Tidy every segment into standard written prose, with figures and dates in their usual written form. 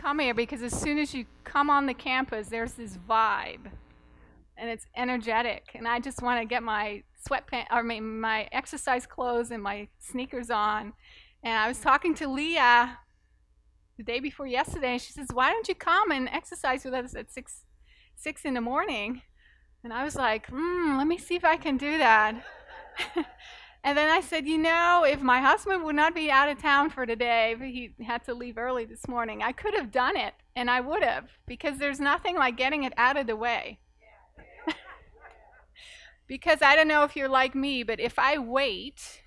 come here because as soon as you come on the campus, there's this vibe, and it's energetic. And I just want to get my my exercise clothes and my sneakers on. And I was talking to Leah the day before yesterday, and she says, "Why don't you come and exercise with us at six in the morning?" And I was like, let me see if I can do that. And then I said, if my husband would not be out of town for today, but he had to leave early this morning, I could have done it, and I would have, because there's nothing like getting it out of the way. Because I don't know if you're like me, but if I wait,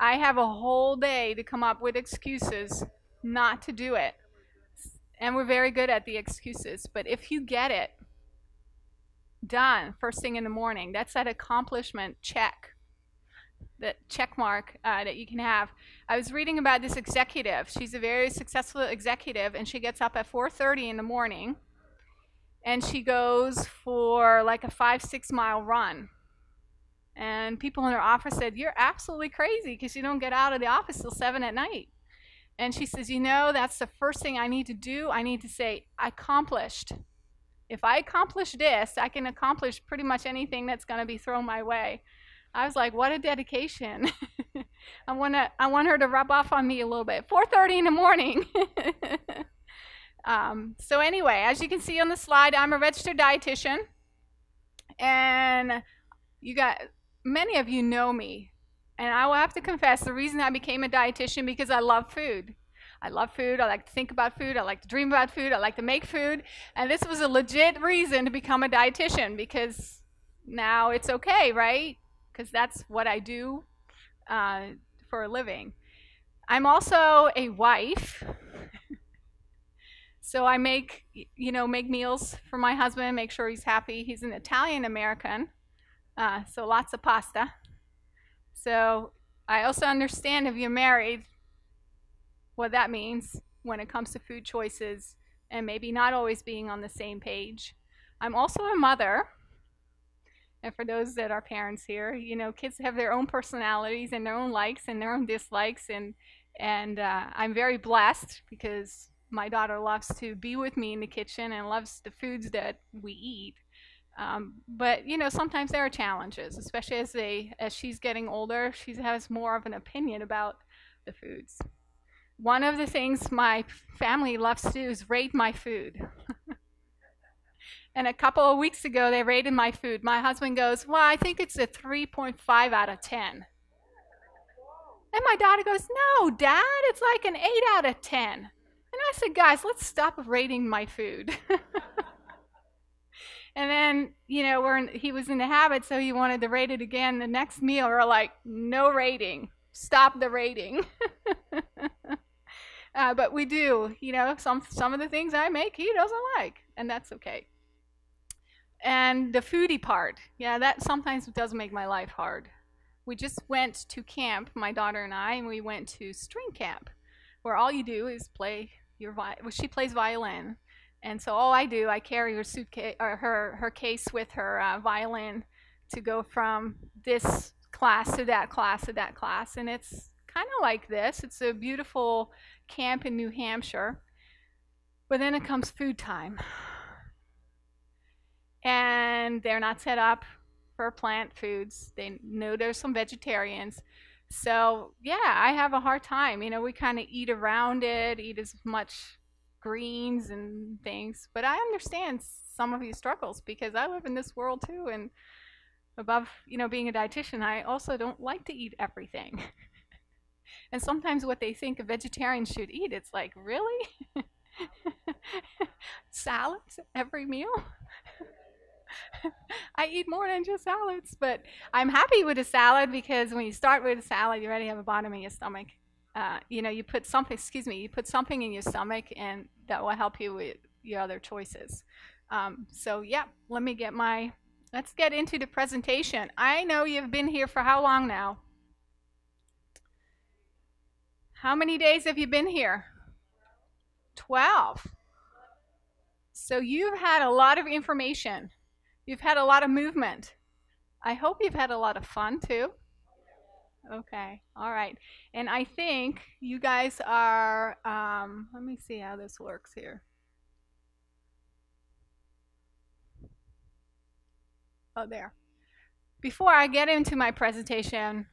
I have a whole day to come up with excuses not to do it. And we're very good at the excuses. But if you get it done first thing in the morning, that's that accomplishment check, that check mark that you can have. I was reading about this executive. She's a very successful executive, and she gets up at 4:30 in the morning, and she goes for like a 5-6 mile run. And people in her office said, "You're absolutely crazy because you don't get out of the office till 7 at night." And she says, that's the first thing I need to do. I need to say, accomplished. If I accomplish this, I can accomplish pretty much anything that's going to be thrown my way. I was like, what a dedication. I want her to rub off on me a little bit. 4:30 in the morning. So anyway, as you can see on the slide, I'm a registered dietitian. And many of you know me. And I will have to confess, the reason I became a dietitian because I love food. I love food. I like to think about food. I like to dream about food. I like to make food. And this was a legit reason to become a dietitian, because now it's okay, right? Because that's what I do for a living. I'm also a wife. So I make meals for my husband, make sure he's happy. He's an Italian American, so lots of pasta. So I also understand, if you're married, what that means when it comes to food choices and maybe not always being on the same page. I'm also a mother. And for those that are parents here, kids have their own personalities and their own likes and their own dislikes. And I'm very blessed because my daughter loves to be with me in the kitchen and loves the foods that we eat. But sometimes there are challenges, especially as she's getting older. She has more of an opinion about the foods. One of the things my family loves to do is rate my food. And a couple of weeks ago, they rated my food. My husband goes, "Well, I think it's a 3.5 out of 10. And my daughter goes, "No, Dad, it's like an 8 out of 10. And I said, "Guys, let's stop rating my food." And then, he was in the habit, so he wanted to rate it again. The next meal, we're like, "No rating. Stop the rating." But we do, some of the things I make, he doesn't like, and that's okay. And the foodie part, that sometimes does make my life hard. We just went to camp, my daughter and I, and we went to string camp, where all you do is play she plays violin. And so all I do, I carry her suitcase or her case with her violin to go from this class to that class to that class. And it's kind of like this. It's a beautiful camp in New Hampshire. But then it comes food time. And they're not set up for plant foods. They know there's some vegetarians. So, I have a hard time. We kind of eat around it, eat as much greens and things. But I understand some of these struggles because I live in this world too. And above, being a dietitian, I also don't like to eat everything. And sometimes what they think a vegetarian should eat, it's like, really? Salads every meal? I eat more than just salads, but I'm happy with a salad because when you start with a salad, you already have a bottom in your stomach. You put something in your stomach, and that will help you with your other choices. Let's get into the presentation. I know you've been here for how long now? How many days have you been here? 12. So you've had a lot of information. You've had a lot of movement. I hope you've had a lot of fun too. Okay. All right. And I think you guys are, let me see how this works here. Oh, there. Before I get into my presentation,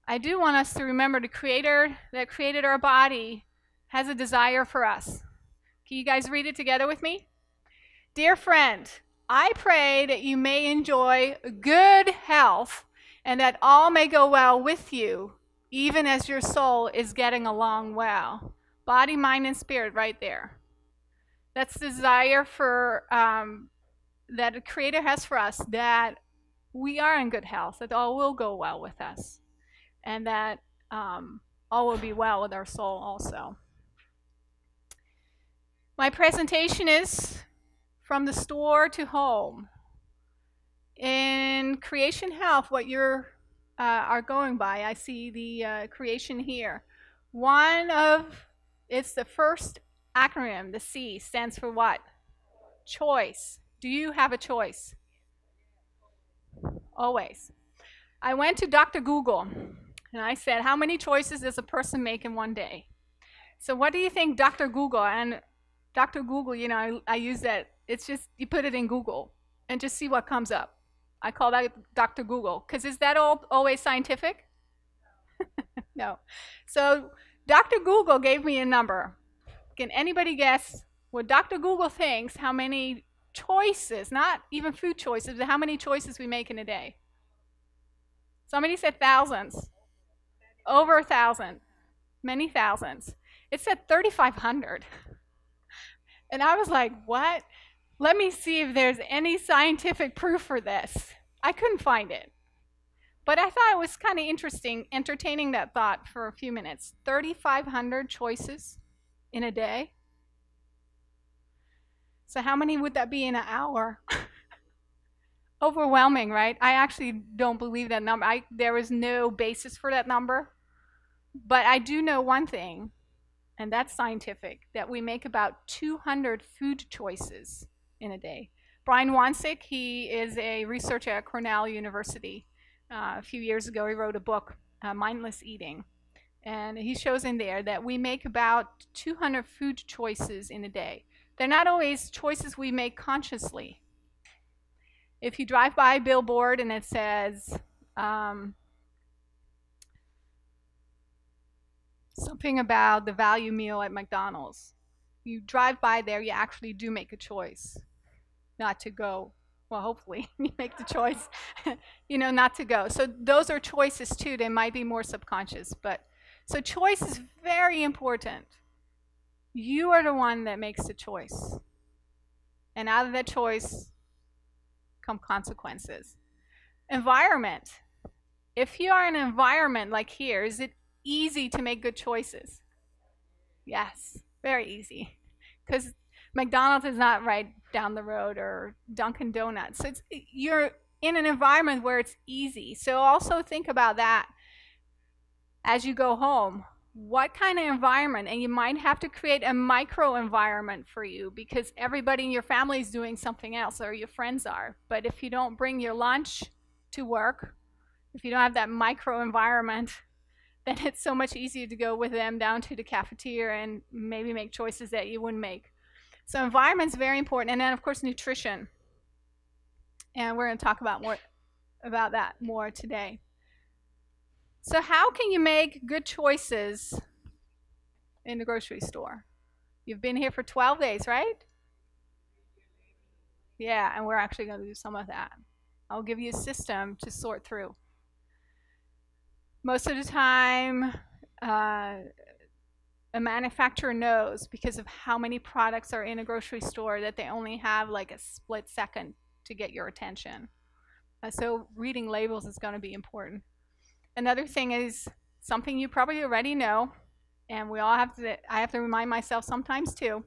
I do want us to remember the Creator that created our body has a desire for us. Can you guys read it together with me? Dear friend, I pray that you may enjoy good health and that all may go well with you, even as your soul is getting along well. Body, mind, and spirit right there. That's the desire for that the Creator has for us, that we are in good health, that all will go well with us, and that all will be well with our soul also. My presentation is from the store to home. In creation health, what you are going by, I see the creation here. It's the first acronym, the C, stands for what? Choice. Do you have a choice? Always. I went to Dr. Google and I said, how many choices does a person make in one day? So what do you think Dr. Google, and Dr. Google, you know, I use that, it's just, you put it in Google and just see what comes up. I call that Dr. Google, because is that always scientific? No. So Dr. Google gave me a number. Can anybody guess what Dr. Google thinks how many choices, not even food choices, but how many choices we make in a day? Somebody said thousands. Over 1,000. Many thousands. It said 3,500. And I was like, what? Let me see if there's any scientific proof for this. I couldn't find it. But I thought it was kind of interesting, entertaining that thought for a few minutes. 3,500 choices in a day. So how many would that be in an hour? Overwhelming, right? I actually don't believe that number. There is no basis for that number. But I do know one thing, and that's scientific, that we make about 200 food choices in a day. Brian Wansink, he is a researcher at Cornell University. A few years ago, he wrote a book, Mindless Eating. And he shows in there that we make about 200 food choices in a day. They're not always choices we make consciously. If you drive by a billboard and it says something about the value meal at McDonald's, you drive by there, you actually do make a choice not to go. Well, hopefully you make the choice, you know, not to go. So those are choices too. They might be more subconscious, but so choice is very important. You are the one that makes the choice. And out of that choice come consequences. Environment. If you are in an environment like here, is it easy to make good choices? Yes, very easy. Because McDonald's is not right down the road, or Dunkin' Donuts. So you're in an environment where it's easy. So also think about that as you go home. What kind of environment? And you might have to create a micro environment for you, because everybody in your family is doing something else, or your friends are. But if you don't bring your lunch to work, if you don't have that micro environment, then it's so much easier to go with them down to the cafeteria and maybe make choices that you wouldn't make. So environment is very important. And then, of course, nutrition. And we're going to talk about that more today. So how can you make good choices in the grocery store? You've been here for 12 days, right? Yeah, and we're actually going to do some of that. I'll give you a system to sort through. Most of the time, a manufacturer knows, because of how many products are in a grocery store, that they only have like a split second to get your attention. So reading labels is going to be important. Another thing is something you probably already know, and I have to remind myself sometimes too,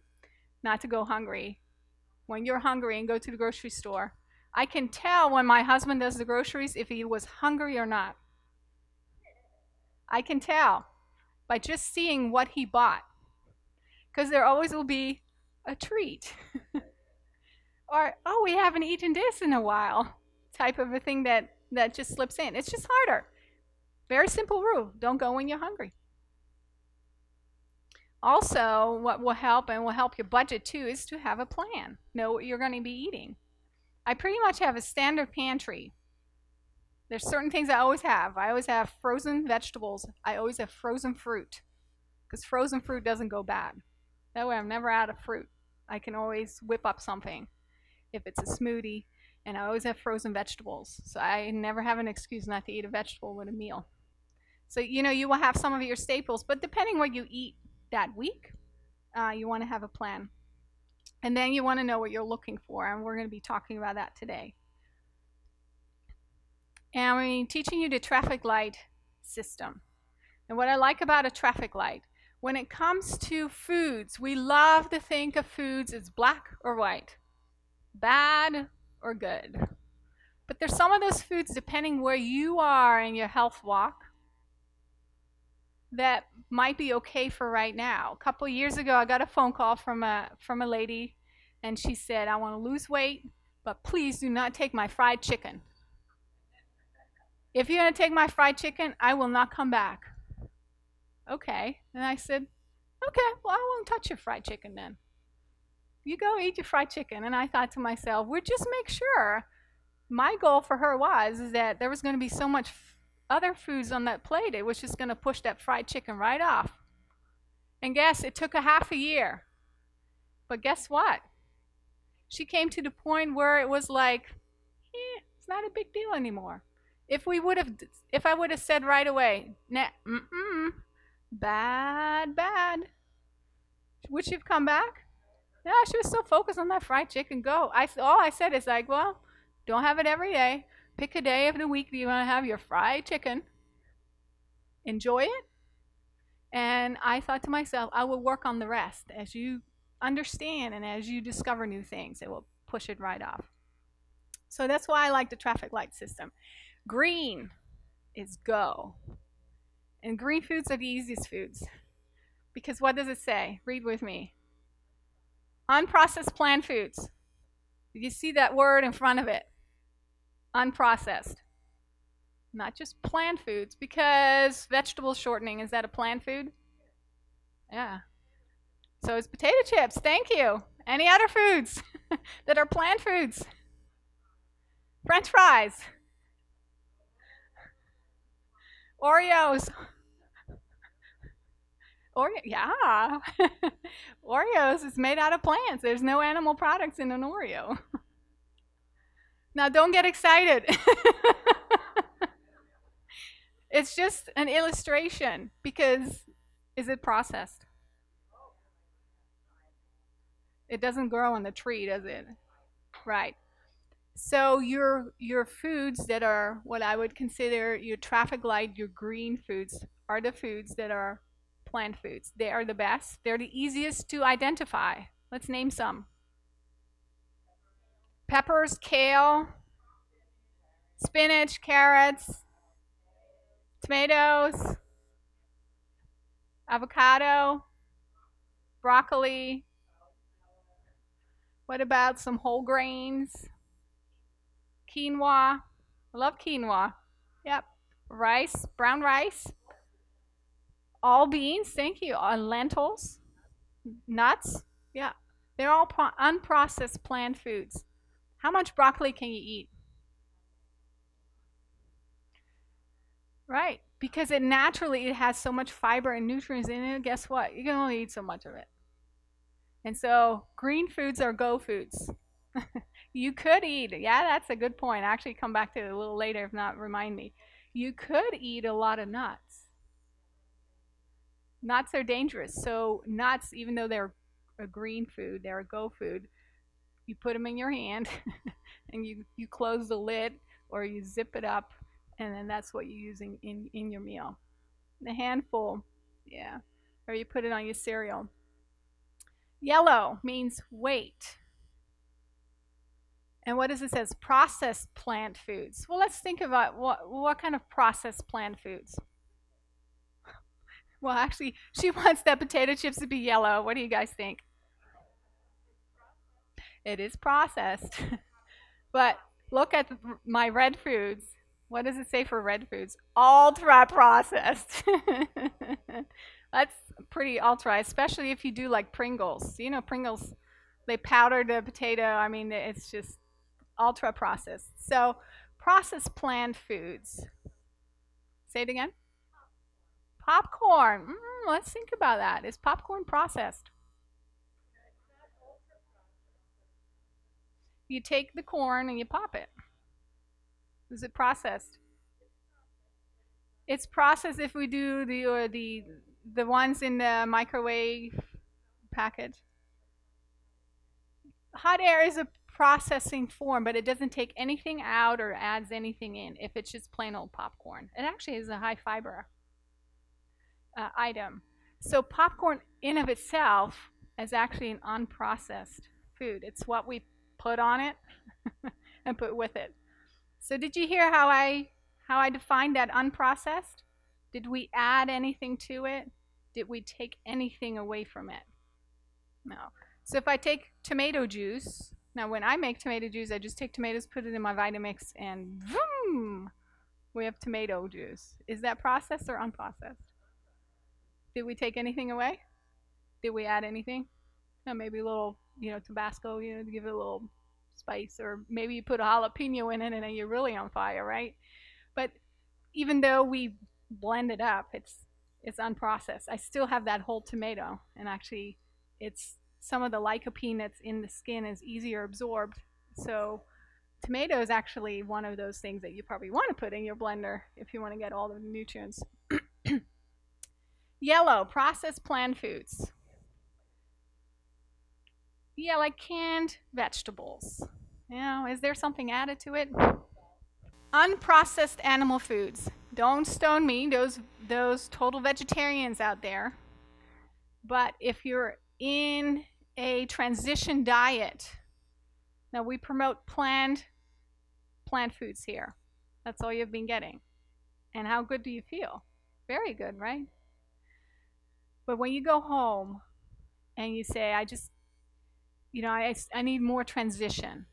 not to go hungry. When you're hungry and go to the grocery store, I can tell when my husband does the groceries if he was hungry or not. I can tell by just seeing what he bought, because there always will be a treat. Or, oh, we haven't eaten this in a while, type of a thing that just slips in. It's just harder. Very simple rule. Don't go when you're hungry. Also, what will help and will help your budget too is to have a plan. Know what you're going to be eating. I pretty much have a standard pantry. There's certain things I always have. I always have frozen vegetables. I always have frozen fruit because frozen fruit doesn't go bad. That way I'm never out of fruit. I can always whip up something if it's a smoothie, and I always have frozen vegetables. So I never have an excuse not to eat a vegetable with a meal. So, you will have some of your staples, but depending what you eat that week, you want to have a plan. And then you want to know what you're looking for, and we're going to be talking about that today. And we're teaching you the traffic light system. And what I like about a traffic light, when it comes to foods, we love to think of foods as black or white, bad or good. But there's some of those foods, depending where you are in your health walk, that might be okay for right now. A couple of years ago, I got a phone call from a lady, and she said, I want to lose weight, but please do not take my fried chicken. If you're going to take my fried chicken, I will not come back. Okay. And I said, okay, well, I won't touch your fried chicken then. You go eat your fried chicken. And I thought to myself, we'll just make sure. My goal for her is that there was going to be so much other foods on that plate, it was just going to push that fried chicken right off. And guess, it took a half a year. But guess what? She came to the point where it was like, it's not a big deal anymore. If I would have said right away, nah, bad, would she have come back? No, she was so focused on that fried chicken. All I said is like, well, don't have it every day. Pick a day of the week that you want to have your fried chicken. Enjoy it. And I thought to myself, I will work on the rest. As you understand and as you discover new things, it will push it right off. So that's why I like the traffic light system. Green is go. And green foods are the easiest foods. Because what does it say? Read with me. Unprocessed plant foods. You see that word in front of it. Unprocessed. Not just plant foods, because vegetable shortening, is that a plant food? Yeah. So is potato chips. Thank you. Any other foods that are plant foods? French fries. Oreos. Yeah. Oreos is made out of plants. There's no animal products in an Oreo. Now, don't get excited. It's just an illustration, because is it processed? It doesn't grow on the tree, does it? Right. So your foods that are what I would consider your traffic light, your green foods, are the foods that are plant foods. They are the best. They're the easiest to identify. Let's name some. Peppers, kale, spinach, carrots, tomatoes, avocado, broccoli. What about some whole grains? Quinoa. I love quinoa. Yep. Rice, brown rice. All beans, thank you. Lentils, nuts. Yeah. They're all unprocessed plant foods. How much broccoli can you eat? Right. Because it has so much fiber and nutrients in it. Guess what? You can only eat so much of it. And so green foods are go foods. You could eat, yeah, that's a good point. I'll actually come back to it a little later, if not, remind me. You could eat a lot of nuts. Nuts are dangerous. So nuts, even though they're a green food, they're a go food, you put them in your hand and you close the lid or you zip it up, and then that's what you're using in your meal. A handful, yeah, or you put it on your cereal. Yellow means wait. And what does it say? Processed plant foods. Well, let's think about what kind of processed plant foods. Well, actually, she wants that potato chips to be yellow. What do you guys think? It is processed. But look at my red foods. What does it say for red foods? Ultra processed. That's pretty ultra, especially if you do like Pringles. You know, Pringles, they powder the potato. I mean, it's just ultra processed. So, processed plant foods. Say it again. Popcorn. Let's think about that. Is popcorn processed? You take the corn and you pop it. Is it processed? It's processed if we do the ones in the microwave package. Hot air is a processing form, but it doesn't take anything out or adds anything in if it's just plain old popcorn. It actually is a high fiber item. So popcorn in of itself is actually an unprocessed food. It's what we put on it and put with it. So did you hear how I defined that unprocessed? Did we add anything to it? Did we take anything away from it? No. So if I take tomato juice, now when I make tomato juice, I just take tomatoes, put it in my Vitamix, and boom, we have tomato juice. Is that processed or unprocessed? Did we take anything away? Did we add anything? No, maybe a little, Tabasco, to give it a little spice, or maybe you put a jalapeno in it and then you're really on fire, right? But even though we blend it up, it's unprocessed. I still have that whole tomato, and actually it's some of the lycopene that's in the skin is easier absorbed. So tomato is actually one of those things that you probably want to put in your blender if you want to get all the nutrients. Yellow, processed plant foods. Yeah, like canned vegetables. Is there something added to it? Unprocessed animal foods. Don't stone me, those total vegetarians out there. But if you're in a transition diet, now we promote plant foods here. That's all you've been getting. And how good do you feel? Very good, right? But when you go home and you say, I need more transition.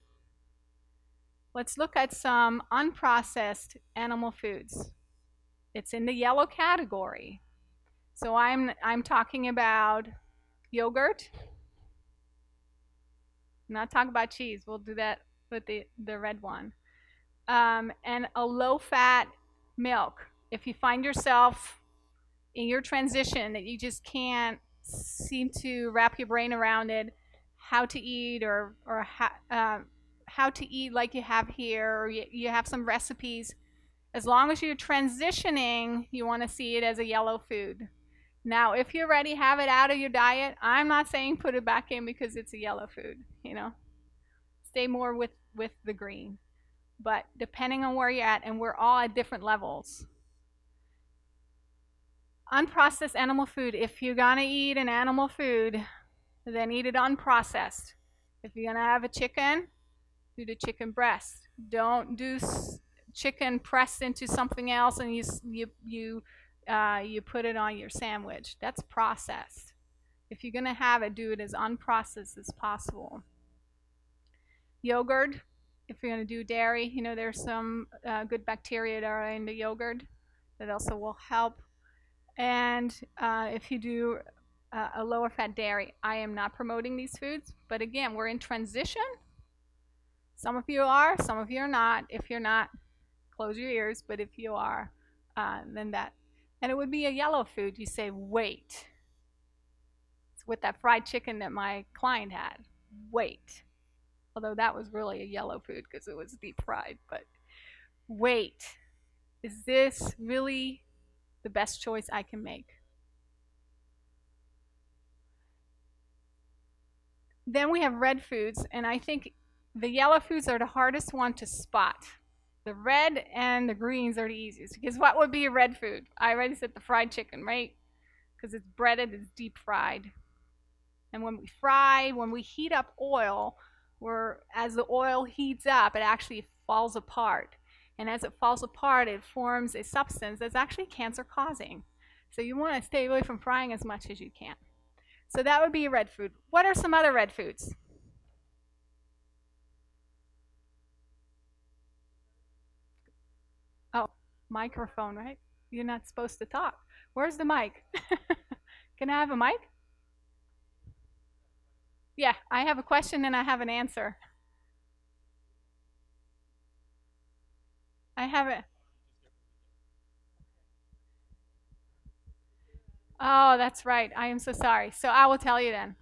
Let's look at some unprocessed animal foods. It's in the yellow category. So I'm talking about yogurt. I'm not talking about cheese. We'll do that with the red one. And a low-fat milk. If you find yourself in your transition that you just can't seem to wrap your brain around it, how to eat or how to eat like you have here, or you have some recipes. As long as you're transitioning, you want to see it as a yellow food. Now, if you already have it out of your diet, I'm not saying put it back in because it's a yellow food, Stay more with the green. But depending on where you're at, and we're all at different levels. Unprocessed animal food. If you're going to eat an animal food, then eat it unprocessed. If you're going to have a chicken, do the chicken breast. Don't do chicken pressed into something else and you put it on your sandwich. That's processed. If you're going to have it, do it as unprocessed as possible. Yogurt. If you're going to do dairy, there's some good bacteria that are in the yogurt that also will help. And if you do a lower fat dairy, I am not promoting these foods. But again, we're in transition. Some of you are, some of you are not. If you're not, close your ears. But if you are, then that. And it would be a yellow food. You say, wait. It's with that fried chicken that my client had. Wait. Although that was really a yellow food because it was deep fried. But wait. Is this really the best choice I can make? Then we have red foods, and I think the yellow foods are the hardest one to spot. The red and the greens are the easiest, because what would be a red food? I already said the fried chicken, right? Because it's breaded, it's deep fried. And when we heat up oil, as the oil heats up, it actually falls apart. And as it falls apart, it forms a substance that's actually cancer-causing. So you want to stay away from frying as much as you can. So that would be a red food. What are some other red foods? Microphone, right? You're not supposed to talk. Where's the mic? Can I have a mic? Yeah, I have a question and I have an answer. I have it. Oh, that's right. I am so sorry. So I will tell you then.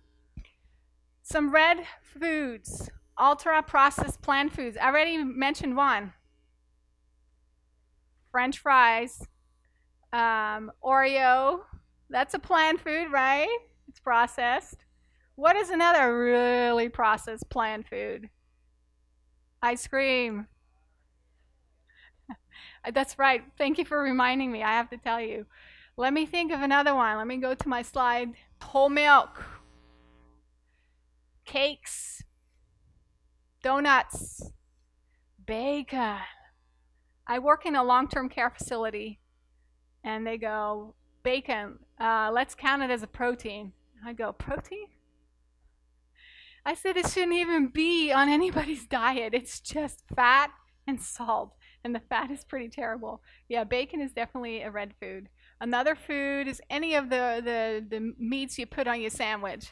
Some red foods, ultra processed plant foods. I already mentioned one. French fries, Oreo. That's a plant food, right? It's processed. What is another really processed plant food? Ice cream. That's right. Thank you for reminding me. I have to tell you. Let me think of another one. Let me go to my slide. Whole milk, cakes, donuts, bacon. I work in a long-term care facility, and they go, bacon, let's count it as a protein. I go, protein? I said it shouldn't even be on anybody's diet. It's just fat and salt, and the fat is pretty terrible. Yeah, bacon is definitely a red food. Another food is any of the meats you put on your sandwich.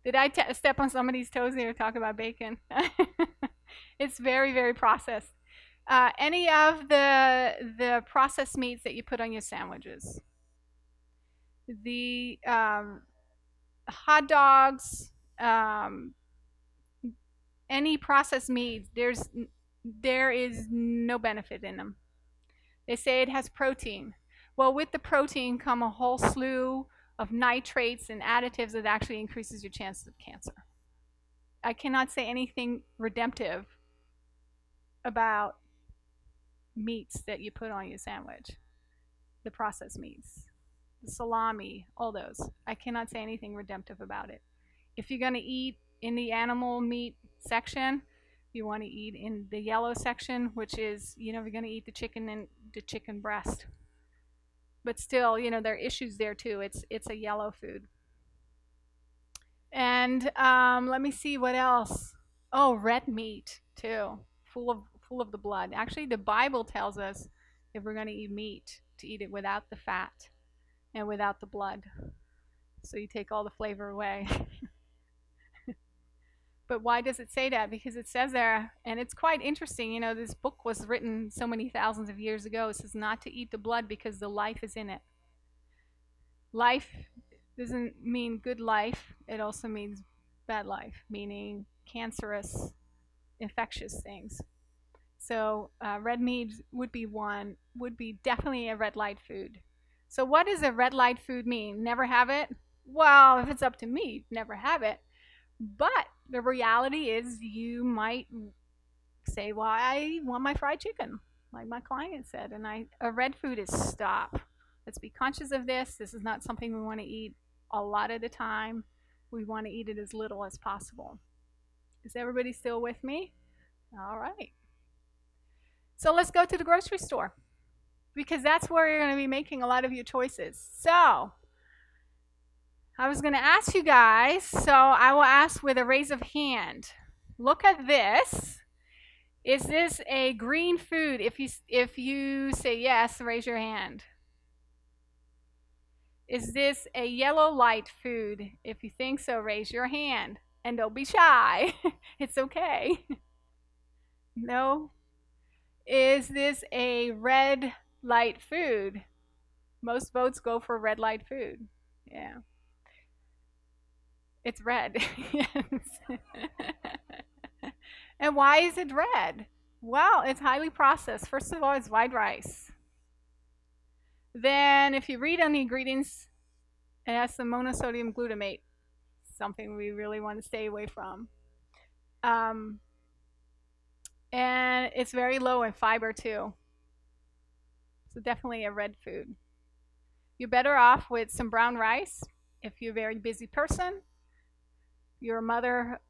Did I step on somebody's toes here talk about bacon? It's very, very processed. Any of the processed meats that you put on your sandwiches. The hot dogs, any processed meats, there is no benefit in them. They say it has protein. Well, with the protein come a whole slew of nitrates and additives that actually increases your chances of cancer. I cannot say anything redemptive about meats that you put on your sandwich, the processed meats, the salami, all those. I cannot say anything redemptive about it. If you're going to eat in the animal meat section, you want to eat in the yellow section, which is, you're going to eat the chicken and the chicken breast. But still, there are issues there too. It's a yellow food. And let me see what else. Oh, red meat too, full of the blood. Actually, the Bible tells us if we're going to eat meat, to eat it without the fat and without the blood. So you take all the flavor away. But why does it say that? Because it says there, and it's quite interesting, this book was written so many thousands of years ago. It says not to eat the blood because the life is in it. Life doesn't mean good life. It also means bad life, meaning cancerous, infectious things. So red meat would be definitely a red light food. So what does a red light food mean? Never have it? Well, if it's up to me, never have it. But the reality is you might say, well, I want my fried chicken, like my client said, and a red food is stop. Let's be conscious of this. This is not something we want to eat a lot of the time. We want to eat it as little as possible. Is everybody still with me? All right. So let's go to the grocery store, because that's where you're going to be making a lot of your choices. So I was going to ask you guys, so I will ask with a raise of hand. Look at this. Is this a green food? If you say yes, raise your hand. Is this a yellow light food? If you think so, raise your hand. And don't be shy. It's okay. No? Is this a red light food? Most votes go for red light food. Yeah. It's red. Yes. And why is it red? Well, it's highly processed. First of all, it's white rice. Then if you read on the ingredients, it has some monosodium glutamate, something we really want to stay away from. And it's very low in fiber too. So definitely a red food. You're better off with some brown rice if you're a very busy person. You're a mother,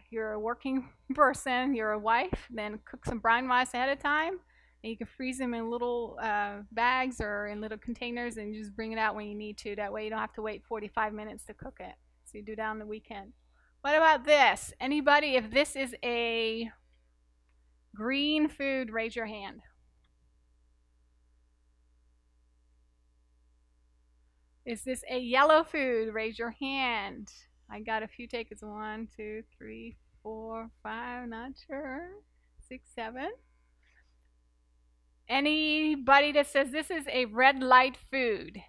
you're a working person, you're a wife, then cook some brown rice ahead of time. And you can freeze them in little bags or in little containers and just bring it out when you need to. That way you don't have to wait 45 minutes to cook it. So you do that on the weekend. What about this? Anybody, if this is a green food, raise your hand. Is this a yellow food? Raise your hand. I got a few takers. 1, 2, 3, 4, 5. Not sure. 6, 7. Anybody that says this is a red light food?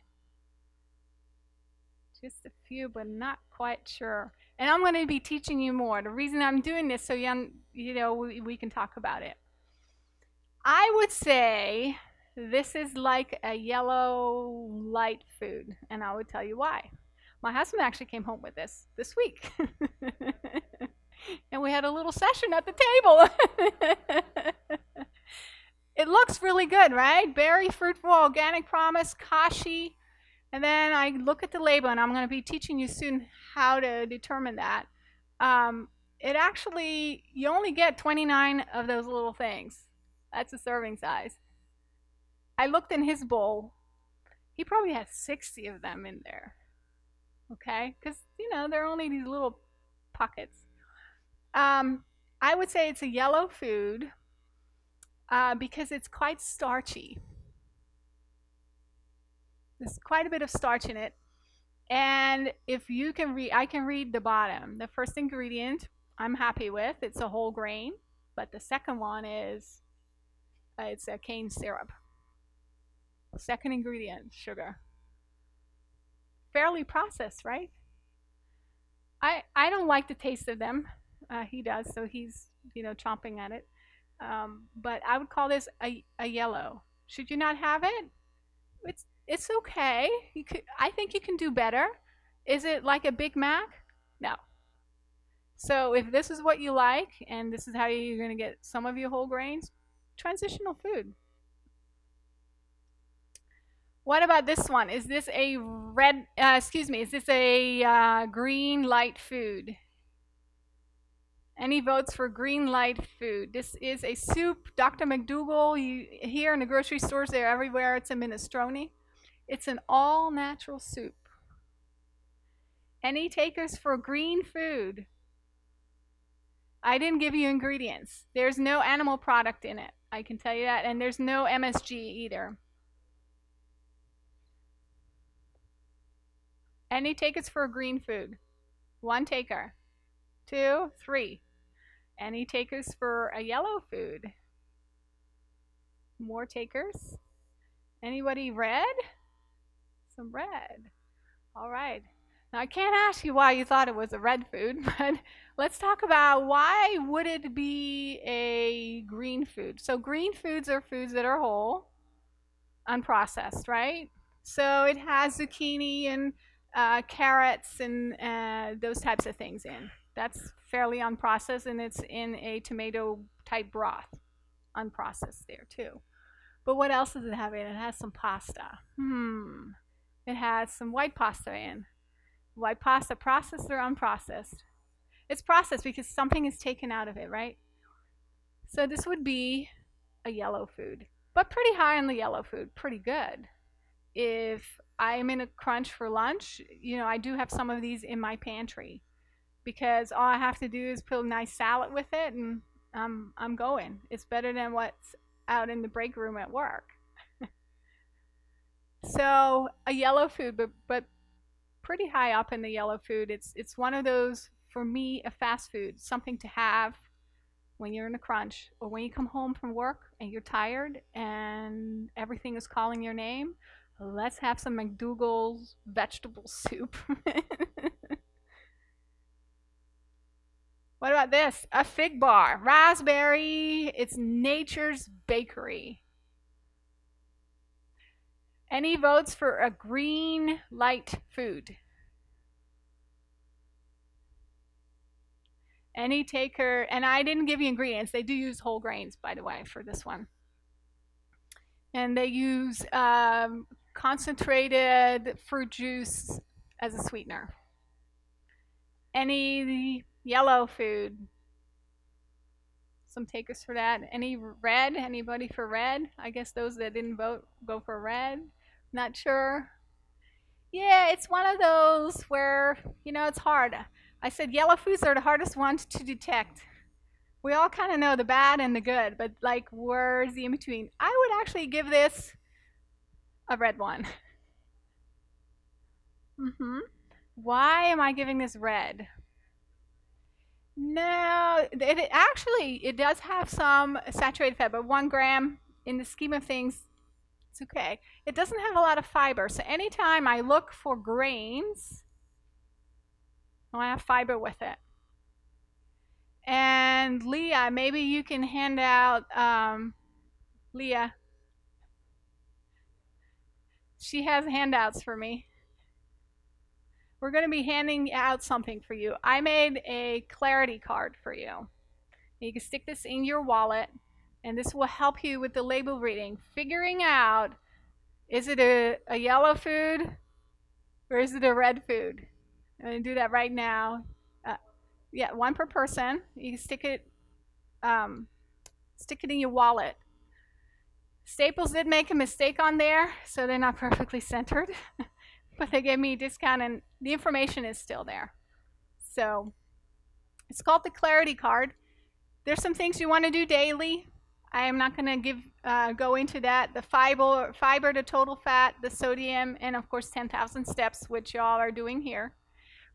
Just a few, but not quite sure. And I'm going to be teaching you more. The reason I'm doing this so we can talk about it. I would say this is like a yellow light food, and I would tell you why. My husband actually came home with this week. And we had a little session at the table. It looks really good, right? Berry, fruitful, organic promise, kashi. And then I look at the label, and I'm going to be teaching you soon how to determine that. It actually, you only get 29 of those little things. That's a serving size. I looked in his bowl. He probably has 60 of them in there. Okay? Because, they're only these little pockets. I would say it's a yellow food because it's quite starchy. There's quite a bit of starch in it. And if you can read, I can read the bottom. The first ingredient I'm happy with. It's a whole grain. But the second one is, it's a cane syrup. Second ingredient, sugar. Fairly processed, right? I don't like the taste of them. He does, so he's, chomping at it. But I would call this a yellow. Should you not have it? It's okay. I think you can do better. Is it like a Big Mac? No. So if this is what you like, and this is how you're going to get some of your whole grains, transitional food. What about this one? Is this a is this a green light food? Any votes for green light food? This is a soup. Dr. McDougall, here in the grocery stores, they're everywhere. It's a minestrone. It's an all-natural soup. Any takers for green food? I didn't give you ingredients. There's no animal product in it. I can tell you that. And there's no MSG either. Any takers for green food? 1 taker. 2, 3. Any takers for a yellow food? More takers. Anybody red? Some red. All right. Now I can't ask you why you thought it was a red food, but let's talk about why would it be a green food. So green foods are foods that are whole, unprocessed, right? So it has zucchini and carrots and those types of things in. That's fairly unprocessed, and it's in a tomato type broth, unprocessed there too. But what else does it have in it? It has some pasta. It has some white pasta in. White pasta, processed or unprocessed? It's processed because something is taken out of it, right? So this would be a yellow food, but pretty high on the yellow food, pretty good. If I'm in a crunch for lunch, I do have some of these in my pantry because all I have to do is put a nice salad with it and I'm going. It's better than what's out in the break room at work. So a yellow food, but pretty high up in the yellow food. It's one of those, for me, a fast food, something to have when you're in a crunch or when you come home from work and you're tired and everything is calling your name. Let's have some McDougall's vegetable soup. What about this? A fig bar. Raspberry. It's Nature's Bakery. Any votes for a green light food? Any taker? And I didn't give you ingredients. They do use whole grains, by the way, for this one. And they use concentrated fruit juice as a sweetener. Any yellow food? Some takers for that. Any red? Anybody for red? I guess those that didn't vote go for red. Not sure. Yeah, it's one of those where, it's hard. I said yellow foods are the hardest ones to detect. We all kind of know the bad and the good, but where's the in-between? I would actually give this a red one. Mm-hmm. Why am I giving this red? No, it actually, it does have some saturated fat, but 1 gram in the scheme of things, it's okay. It doesn't have a lot of fiber, so anytime I look for grains, I want to have fiber with it. And Leah, maybe you can hand out, Leah, she has handouts for me. We're going to be handing out something for you. I made a clarity card for you. You can stick this in your wallet, and this will help you with the label reading, figuring out, is it a yellow food or is it a red food? I'm going to do that right now. Yeah, one per person. You can stick it in your wallet. Staples did make a mistake on there, so they're not perfectly centered, but they gave me a discount, and the information is still there. So it's called the Clarity Card. There's some things you want to do daily. I am not going to go into that. The fiber, the total fat, the sodium, and of course 10,000 steps, which y'all are doing here.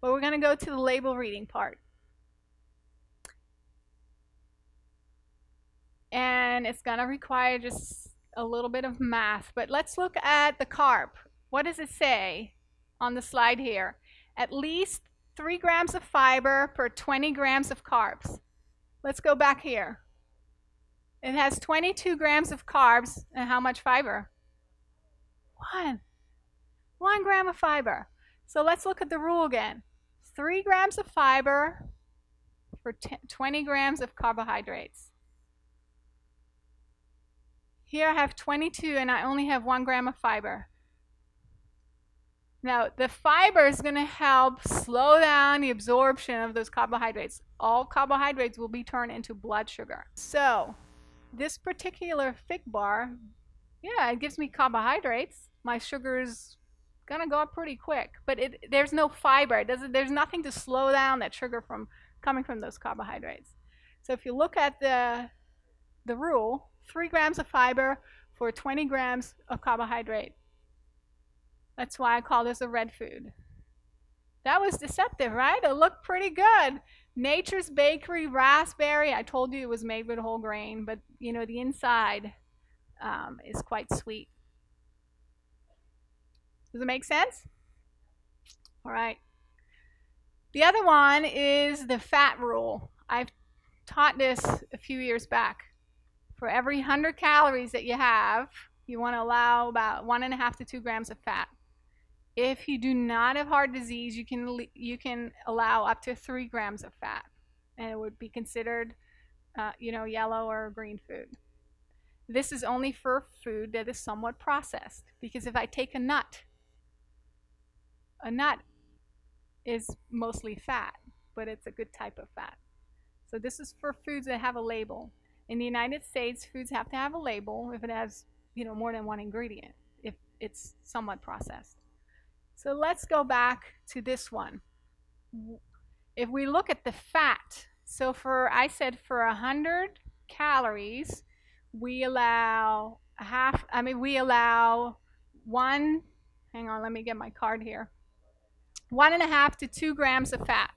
But we're going to go to the label reading part. And it's going to require just a little bit of math. But let's look at the carb. What does it say on the slide here? At least 3 grams of fiber per 20 grams of carbs. Let's go back here. It has 22 grams of carbs and how much fiber? 1 gram of fiber. So let's look at the rule again. 3 grams of fiber for 20 grams of carbohydrates. Here I have 22 and I only have 1 gram of fiber. Now, the fiber is going to help slow down the absorption of those carbohydrates. All carbohydrates will be turned into blood sugar. So, this particular fig bar, yeah, it gives me carbohydrates. My sugar is going to go up pretty quick, but there's no fiber. There's nothing to slow down that sugar from coming from those carbohydrates. So, if you look at the rule, 3 grams of fiber for 20 grams of carbohydrate. That's why I call this a red food. That was deceptive, right? It looked pretty good. Nature's Bakery raspberry. I told you it was made with whole grain, but you know the inside is quite sweet. Does it make sense? All right. The other one is the fat rule. I've taught this a few years back. For every 100 calories that you have, you want to allow about 1.5 to 2 grams of fat. If you do not have heart disease, you can allow up to 3 grams of fat, and it would be considered, yellow or green food. This is only for food that is somewhat processed, because if I take a nut is mostly fat, but it's a good type of fat. So this is for foods that have a label. In the United States, foods have to have a label if it has, more than one ingredient, if it's somewhat processed. So let's go back to this one. If we look at the fat, so I said for 100 calories, we allow one, hang on, let me get my card here, 1.5 to 2 grams of fat.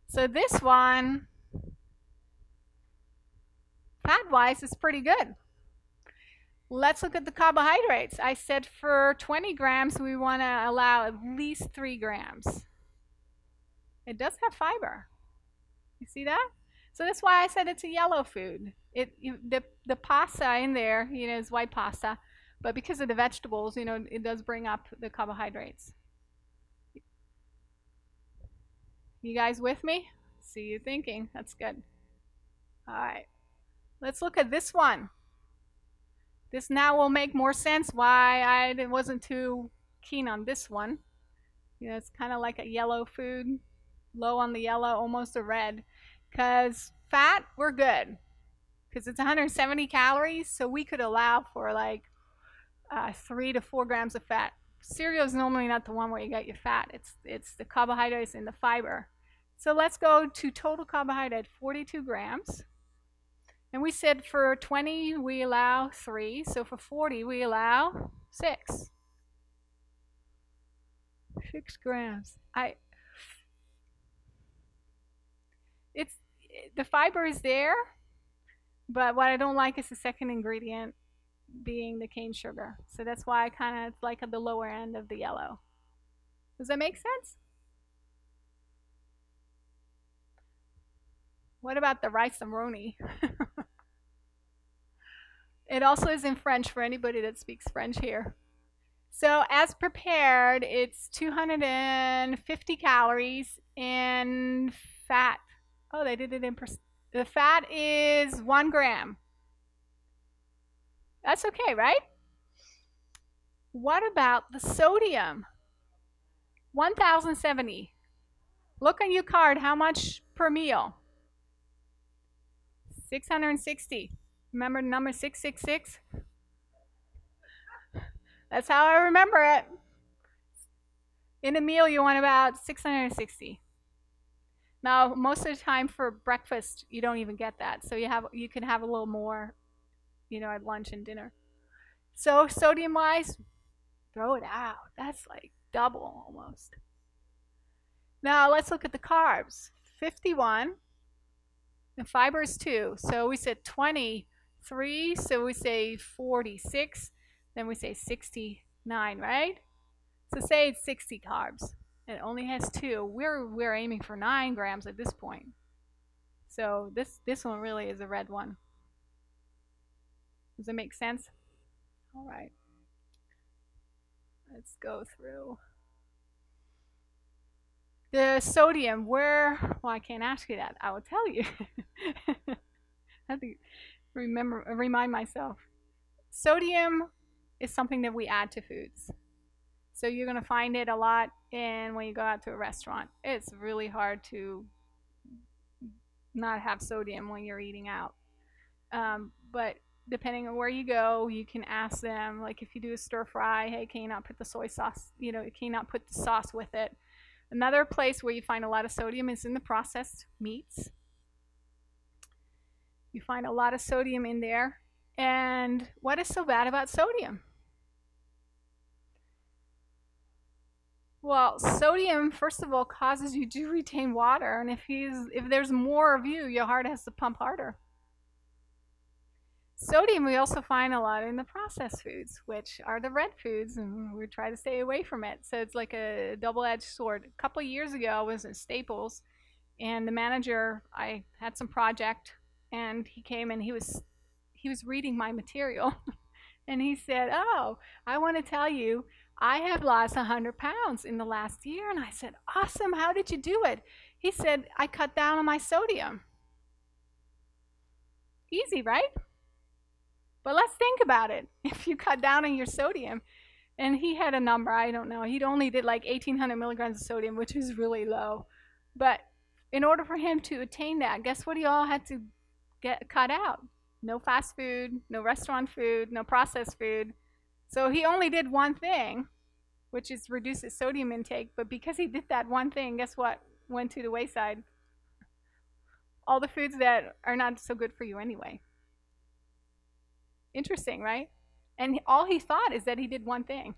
So this one, fat-wise, is pretty good. Let's look at the carbohydrates. I said for 20 grams, we want to allow at least 3 grams. It does have fiber. You see that? So that's why I said it's a yellow food. The pasta in there, is white pasta, but because of the vegetables, it does bring up the carbohydrates. You guys with me? See you thinking. That's good. All right. Let's look at this one. This now will make more sense why I wasn't too keen on this one. It's kind of like a yellow food, low on the yellow, almost a red. Because fat, we're good. Because it's 170 calories, so we could allow for like 3 to 4 grams of fat. Cereal is normally not the one where you get your fat. It's the carbohydrates and the fiber. So let's go to total carbohydrate, 42 grams. And we said for 20, we allow 3. So for 40, we allow 6. 6 grams. It's the fiber is there, but what I don't like is the second ingredient being the cane sugar. So that's why I kind of like at the lower end of the yellow. Does that make sense? What about the rice roni? It also is in French for anybody that speaks French here. So as prepared, it's 250 calories and fat. Oh, they did it in the fat is 1 gram. That's okay, right? What about the sodium? 1,070. Look on your card, how much per meal? 660. Remember the number 666? That's how I remember it. In a meal, you want about 660. Now, most of the time for breakfast, you don't even get that. So you can have a little more, at lunch and dinner. So sodium-wise, throw it out. That's like double almost. Now, let's look at the carbs. 51. The fiber is 2. So we said 23. So we say 46. Then we say 69, right? So say it's 60 carbs. It only has 2. We're aiming for 9 grams at this point. So this one really is a red one. Does it make sense? All right. Let's go through. The sodium, well, I can't ask you that. I will tell you. I have to remind myself. Sodium is something that we add to foods. So you're going to find it a lot when you go out to a restaurant. It's really hard to not have sodium when you're eating out. But depending on where you go, you can ask them, like if you do a stir fry, hey, can you not put the soy sauce, can you not put the sauce with it? Another place where you find a lot of sodium is in the processed meats. You find a lot of sodium in there. And what is so bad about sodium? Well, sodium, first of all, causes you to retain water. And if there's more of you, your heart has to pump harder. Sodium we also find a lot in the processed foods, which are the red foods, and we try to stay away from it. So it's like a double-edged sword. A couple of years ago, I was at Staples, and the manager, I had some project, and he came and he was reading my material, and he said, "Oh, I want to tell you, I have lost 100 pounds in the last year." And I said, "Awesome, how did you do it?" He said, "I cut down on my sodium." Easy, right? But let's think about it. If you cut down on your sodium, and he had a number, I don't know. He only did like 1,800 milligrams of sodium, which is really low. But in order for him to attain that, guess what he all had to cut out? No fast food, no restaurant food, no processed food. So he only did one thing, which is reduce his sodium intake. But because he did that one thing, guess what went to the wayside? All the foods that are not so good for you anyway. Interesting, right? And all he thought is that he did one thing.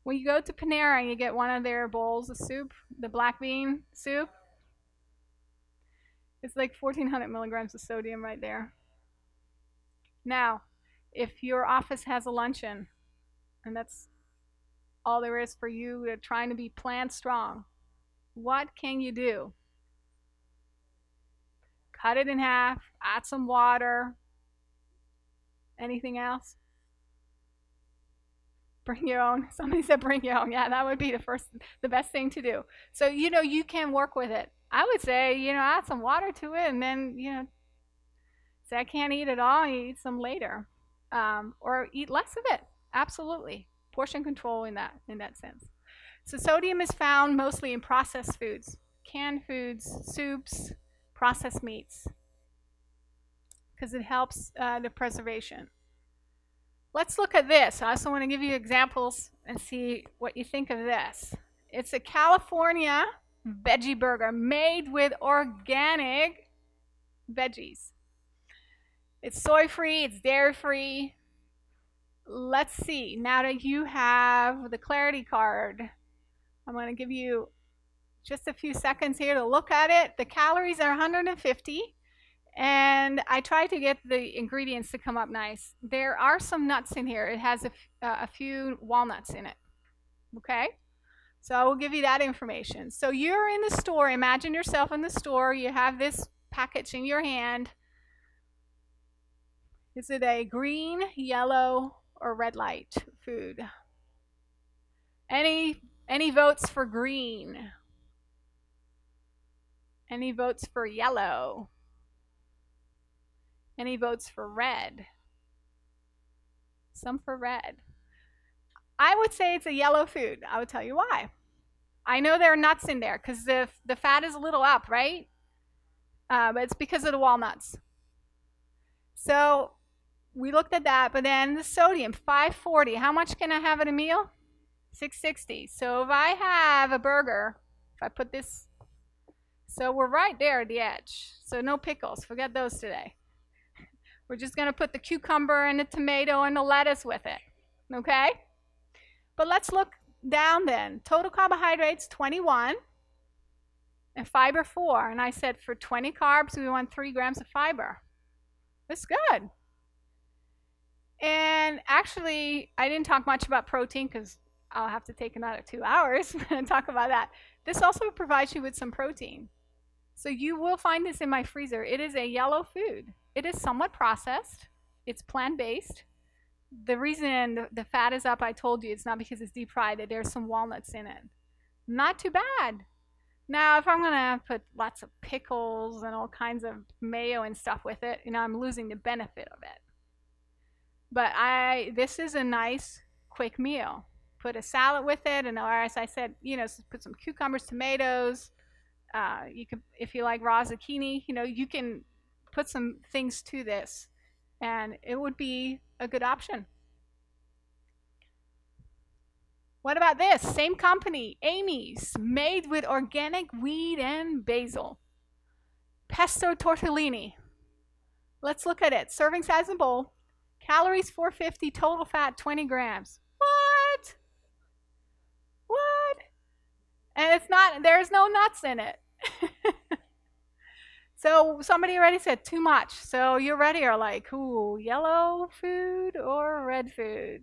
When you go to Panera and you get one of their bowls of soup, the black bean soup, it's like 1,400 milligrams of sodium right there. Now, if your office has a luncheon, and that's all there is for you, trying to be plant strong, what can you do? Cut it in half, add some water. Anything else? Bring your own. Somebody said bring your own. Yeah, that would be the best thing to do. So, you can work with it. I would say, add some water to it, and then, say I can't eat it all, you eat some later. Or eat less of it. Absolutely. Portion control in that sense. So sodium is found mostly in processed foods, canned foods, soups, processed meats, because it helps the preservation. Let's look at this. I also want to give you examples and see what you think of this. It's a California veggie burger made with organic veggies. It's soy-free, it's dairy-free. let's see. Now that you have the clarity card, I'm going to give you just a few seconds here to look at it. The calories are 150, and I tried to get the ingredients to come up nice. There are some nuts in here. It has a few walnuts in it. Okay? So I will give you that information. So you're in the store. Imagine yourself in the store. You have this package in your hand. Is it a green, yellow, or red light food? Any votes for green? Any votes for yellow? Any votes for red? Some for red. I would say it's a yellow food. I would tell you why. I know there are nuts in there because the fat is a little up, right? But it's because of the walnuts. So we looked at that, but then the sodium, 540. How much can I have at a meal? 660. So if I have a burger, if I put this, so we're right there at the edge. So no pickles. Forget those today. We're just going to put the cucumber and the tomato and the lettuce with it. Okay? But let's look down then. Total carbohydrates, 21. And fiber, 4. And I said for 20 carbs, we want 3 grams of fiber. That's good. And actually, I didn't talk much about protein because I'll have to take another 2 hours and talk about that. This also provides you with some protein. So you will find this in my freezer. It is a yellow food. It is somewhat processed. It's plant-based. The reason the fat is up, I told you, it's not because it's deep fried. There's some walnuts in it. Not too bad. Now, if I'm going to put lots of pickles and all kinds of mayo and stuff with it, I'm losing the benefit of it. But this is a nice, quick meal. Put a salad with it, and as I said, put some cucumbers, tomatoes. You can, if you like raw zucchini, you can put some things to this, and it would be a good option. What about this? Same company, Amy's, made with organic wheat and basil. Pesto tortellini. Let's look at it. Serving size and bowl. Calories 450, total fat 20 grams. What? What? And it's not, there's no nuts in it. So somebody already said too much. So you already are like, ooh, yellow food or red food?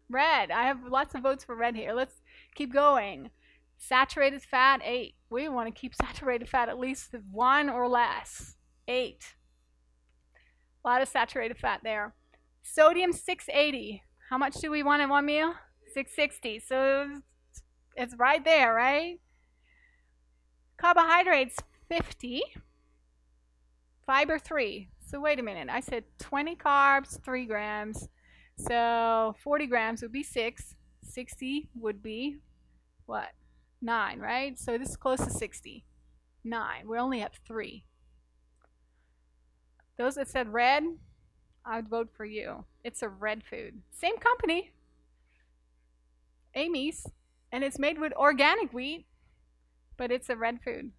Red. I have lots of votes for red here. Let's keep going. Saturated fat, 8. We want to keep saturated fat at least 1 or less. 8. A lot of saturated fat there. Sodium, 680. How much do we want in one meal? 660. So it's right there, right? Carbohydrates, 50. Fiber, 3. So wait a minute. I said 20 carbs, 3 grams. So 40 grams would be 6. 60 would be what? 9, right? So this is close to 60. 9. We only have 3. Those that said red, I'd vote for you. It's a red food. Same company, Amy's, and it's made with organic wheat, but it's a red food.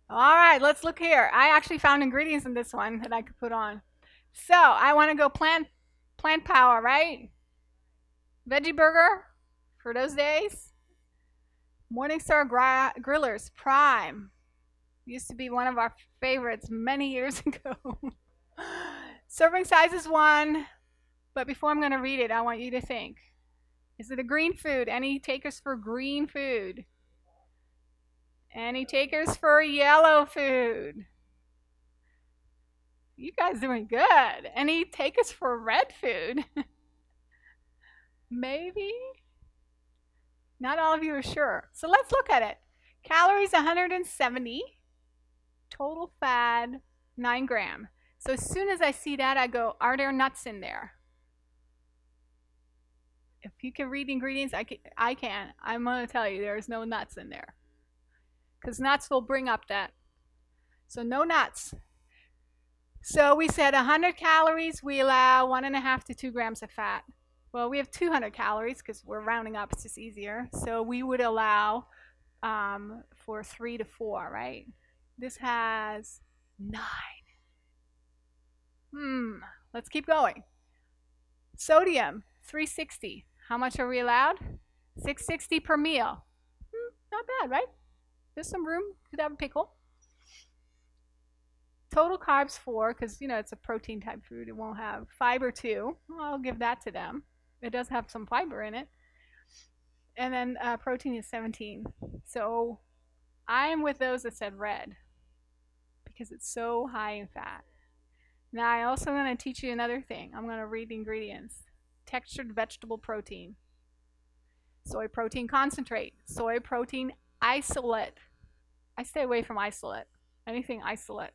All right, let's look here. I actually found ingredients in this one that I could put on. So I want to go plant power, right? Veggie burger for those days. Morningstar Grillers Prime. Used to be one of our favorites many years ago. Serving size is 1. But before I'm going to read it, I want you to think. Is it a green food? Any takers for green food? Any takers for yellow food? You guys doing good. Any takers for red food? Maybe? Not all of you are sure. So let's look at it. Calories 170. Total fat 9 grams. So as soon as I see that, I go, are there nuts in there? If you can read ingredients, I can. I'm going to tell you there's no nuts in there. Because nuts will bring up that. So no nuts. So we said 100 calories, we allow 1.5 to 2 grams of fat. Well, we have 200 calories because we're rounding up. It's just easier. So we would allow for 3 to 4, right? This has 9. Let's keep going. Sodium, 360. How much are we allowed? 660 per meal. Not bad, right? There's some room. Could have a pickle. Total carbs 4, because it's a protein type food. It won't have fiber 2. Well, I'll give that to them. It does have some fiber in it. And then protein is 17. So I'm with those that said red because it's so high in fat. Now I also going to teach you another thing. I'm going to read the ingredients. Textured vegetable protein, soy protein concentrate, soy protein isolate. I stay away from isolate, anything isolate,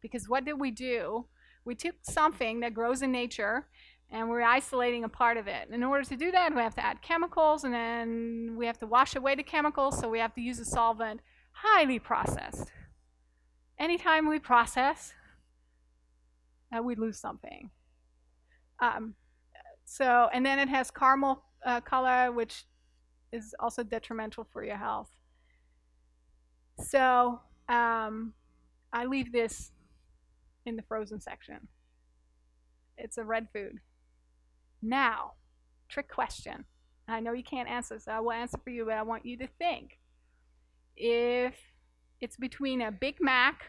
because what did we do? We took something that grows in nature and we're isolating a part of it. In order to do that, we have to add chemicals, and then we have to wash away the chemicals, so we have to use a solvent, highly processed. Anytime we process, we lose something. And then it has caramel color, which is also detrimental for your health. So I leave this in the frozen section. It's a red food. Now, trick question. I know you can't answer, so I will answer for you, but I want you to think. If it's between a Big Mac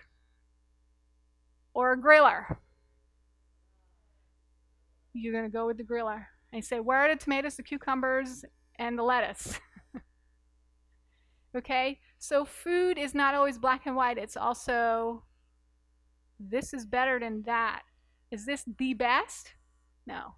or a griller, you're going to go with the griller. And you say, where are the tomatoes, the cucumbers, and the lettuce? Okay? So food is not always black and white. It's also, this is better than that. Is this the best? No.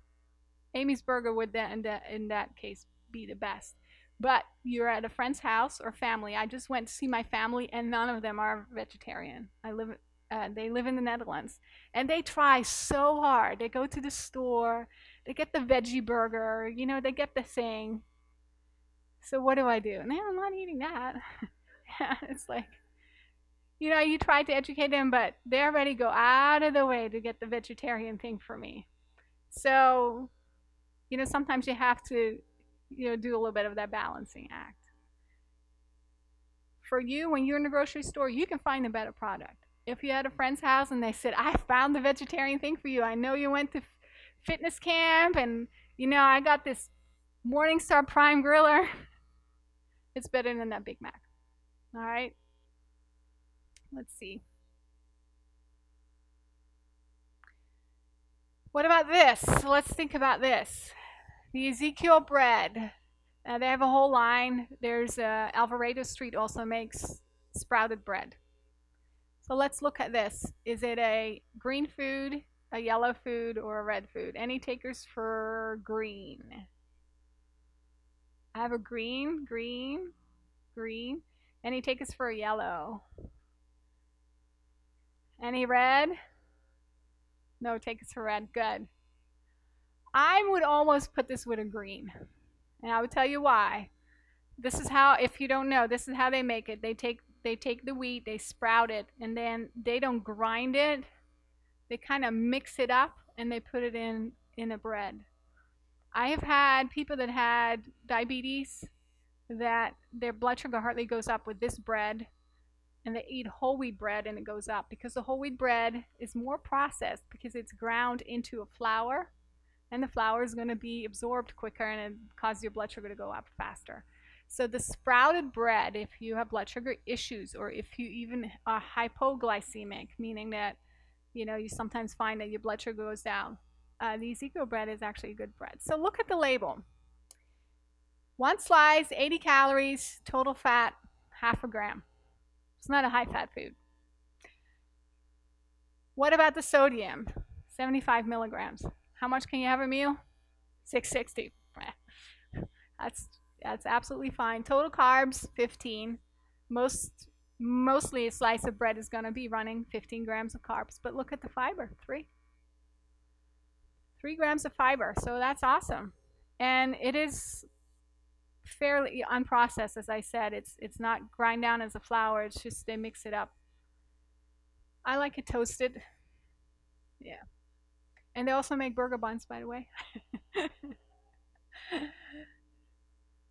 Amy's Burger would in that case be the best. But you're at a friend's house or family. I just went to see my family, and none of them are vegetarian. They live in the Netherlands, and they try so hard. They go to the store, they get the veggie burger, they get the thing. So what do I do? No, I'm not eating that. It's like, you try to educate them, but they already go out of the way to get the vegetarian thing for me. So, sometimes you have to, do a little bit of that balancing act. For you, when you're in the grocery store, you can find a better product. If you had a friend's house and they said, I found the vegetarian thing for you. I know you went to fitness camp and, I got this Morningstar Prime griller. It's better than that Big Mac. All right. Let's see. What about this? So let's think about this. The Ezekiel Bread. They have a whole line. There's Alvarado Street also makes sprouted bread. So let's look at this. Is it a green food, a yellow food, or a red food? Any takers for green? I have a green. Any takers for a yellow? Any red? No takers for red. Good. I would almost put this with a green. And I would tell you why. This is how, if you don't know, this is how they make it. They take the wheat, they sprout it, and then they don't grind it. They kind of mix it up and they put it in a bread. I have had people that had diabetes that their blood sugar hardly goes up with this bread, and they eat whole wheat bread and it goes up because the whole wheat bread is more processed because it's ground into a flour, and the flour is going to be absorbed quicker and it causes your blood sugar to go up faster. So the sprouted bread, if you have blood sugar issues or if you even are hypoglycemic, meaning that you sometimes find that your blood sugar goes down, the Ezekiel bread is actually a good bread. So look at the label. One slice, 80 calories, total fat, half a gram. It's not a high fat food. What about the sodium? 75 milligrams. How much can you have a meal? 660. That's absolutely fine. Total carbs, 15. Mostly a slice of bread is going to be running 15 grams of carbs. But look at the fiber, 3 grams of fiber. So that's awesome. And it is fairly unprocessed, as I said. It's not grind down as a flour. It's just they mix it up. I like it toasted. Yeah. And they also make burger buns, by the way.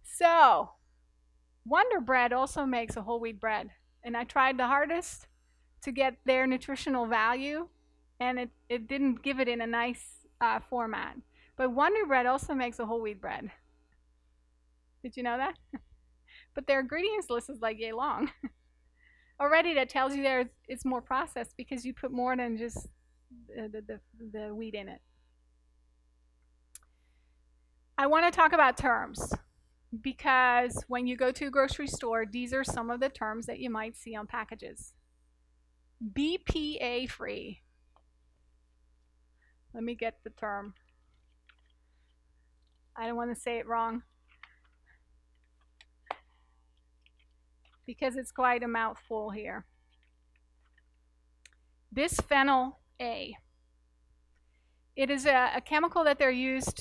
So, Wonder Bread also makes a whole wheat bread. And I tried the hardest to get their nutritional value, and it didn't give it in a nice format. But Wonder Bread also makes a whole wheat bread. Did you know that? But their ingredients list is like yay long. Already that tells you it's more processed because you put more than just the wheat in it. I want to talk about terms because when you go to a grocery store, these are some of the terms that you might see on packages. BPA free. Let me get the term. I don't want to say it wrong because it's quite a mouthful here. Bisphenol A. It is a chemical that they use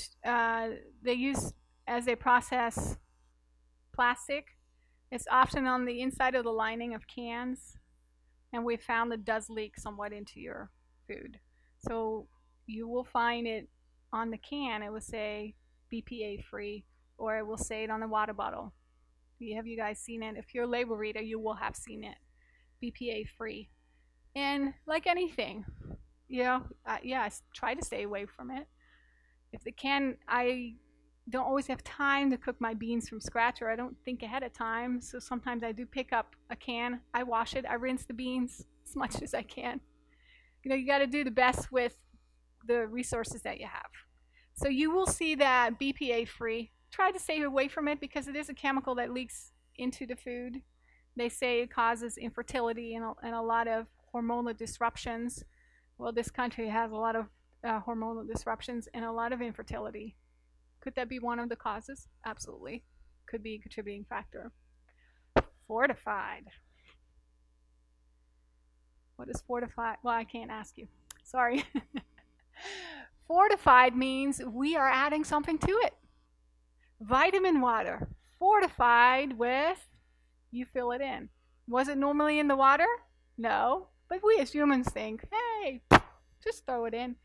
as they process plastic. It's often on the inside of the lining of cans, and we found it does leak somewhat into your food. So you will find it on the can. It will say BPA free, or it will say it on the water bottle. Have you guys seen it? If you're a label reader, you will have seen it. BPA free. And like anything, yeah, I try to stay away from it. If they can, I don't always have time to cook my beans from scratch, or I don't think ahead of time. So sometimes I do pick up a can, I wash it, I rinse the beans as much as I can. You know, you got to do the best with the resources that you have. So you will see that BPA free. Try to stay away from it because it is a chemical that leaks into the food. They say it causes infertility and a lot of hormonal disruptions. Well, this country has a lot of hormonal disruptions and a lot of infertility. Could that be one of the causes? Absolutely. Could be a contributing factor. Fortified. What is fortified? Well, I can't ask you. Sorry. Fortified means we are adding something to it. Vitamin water. Fortified with, you fill it in. Was it normally in the water? No. But we as humans think, hey, just throw it in.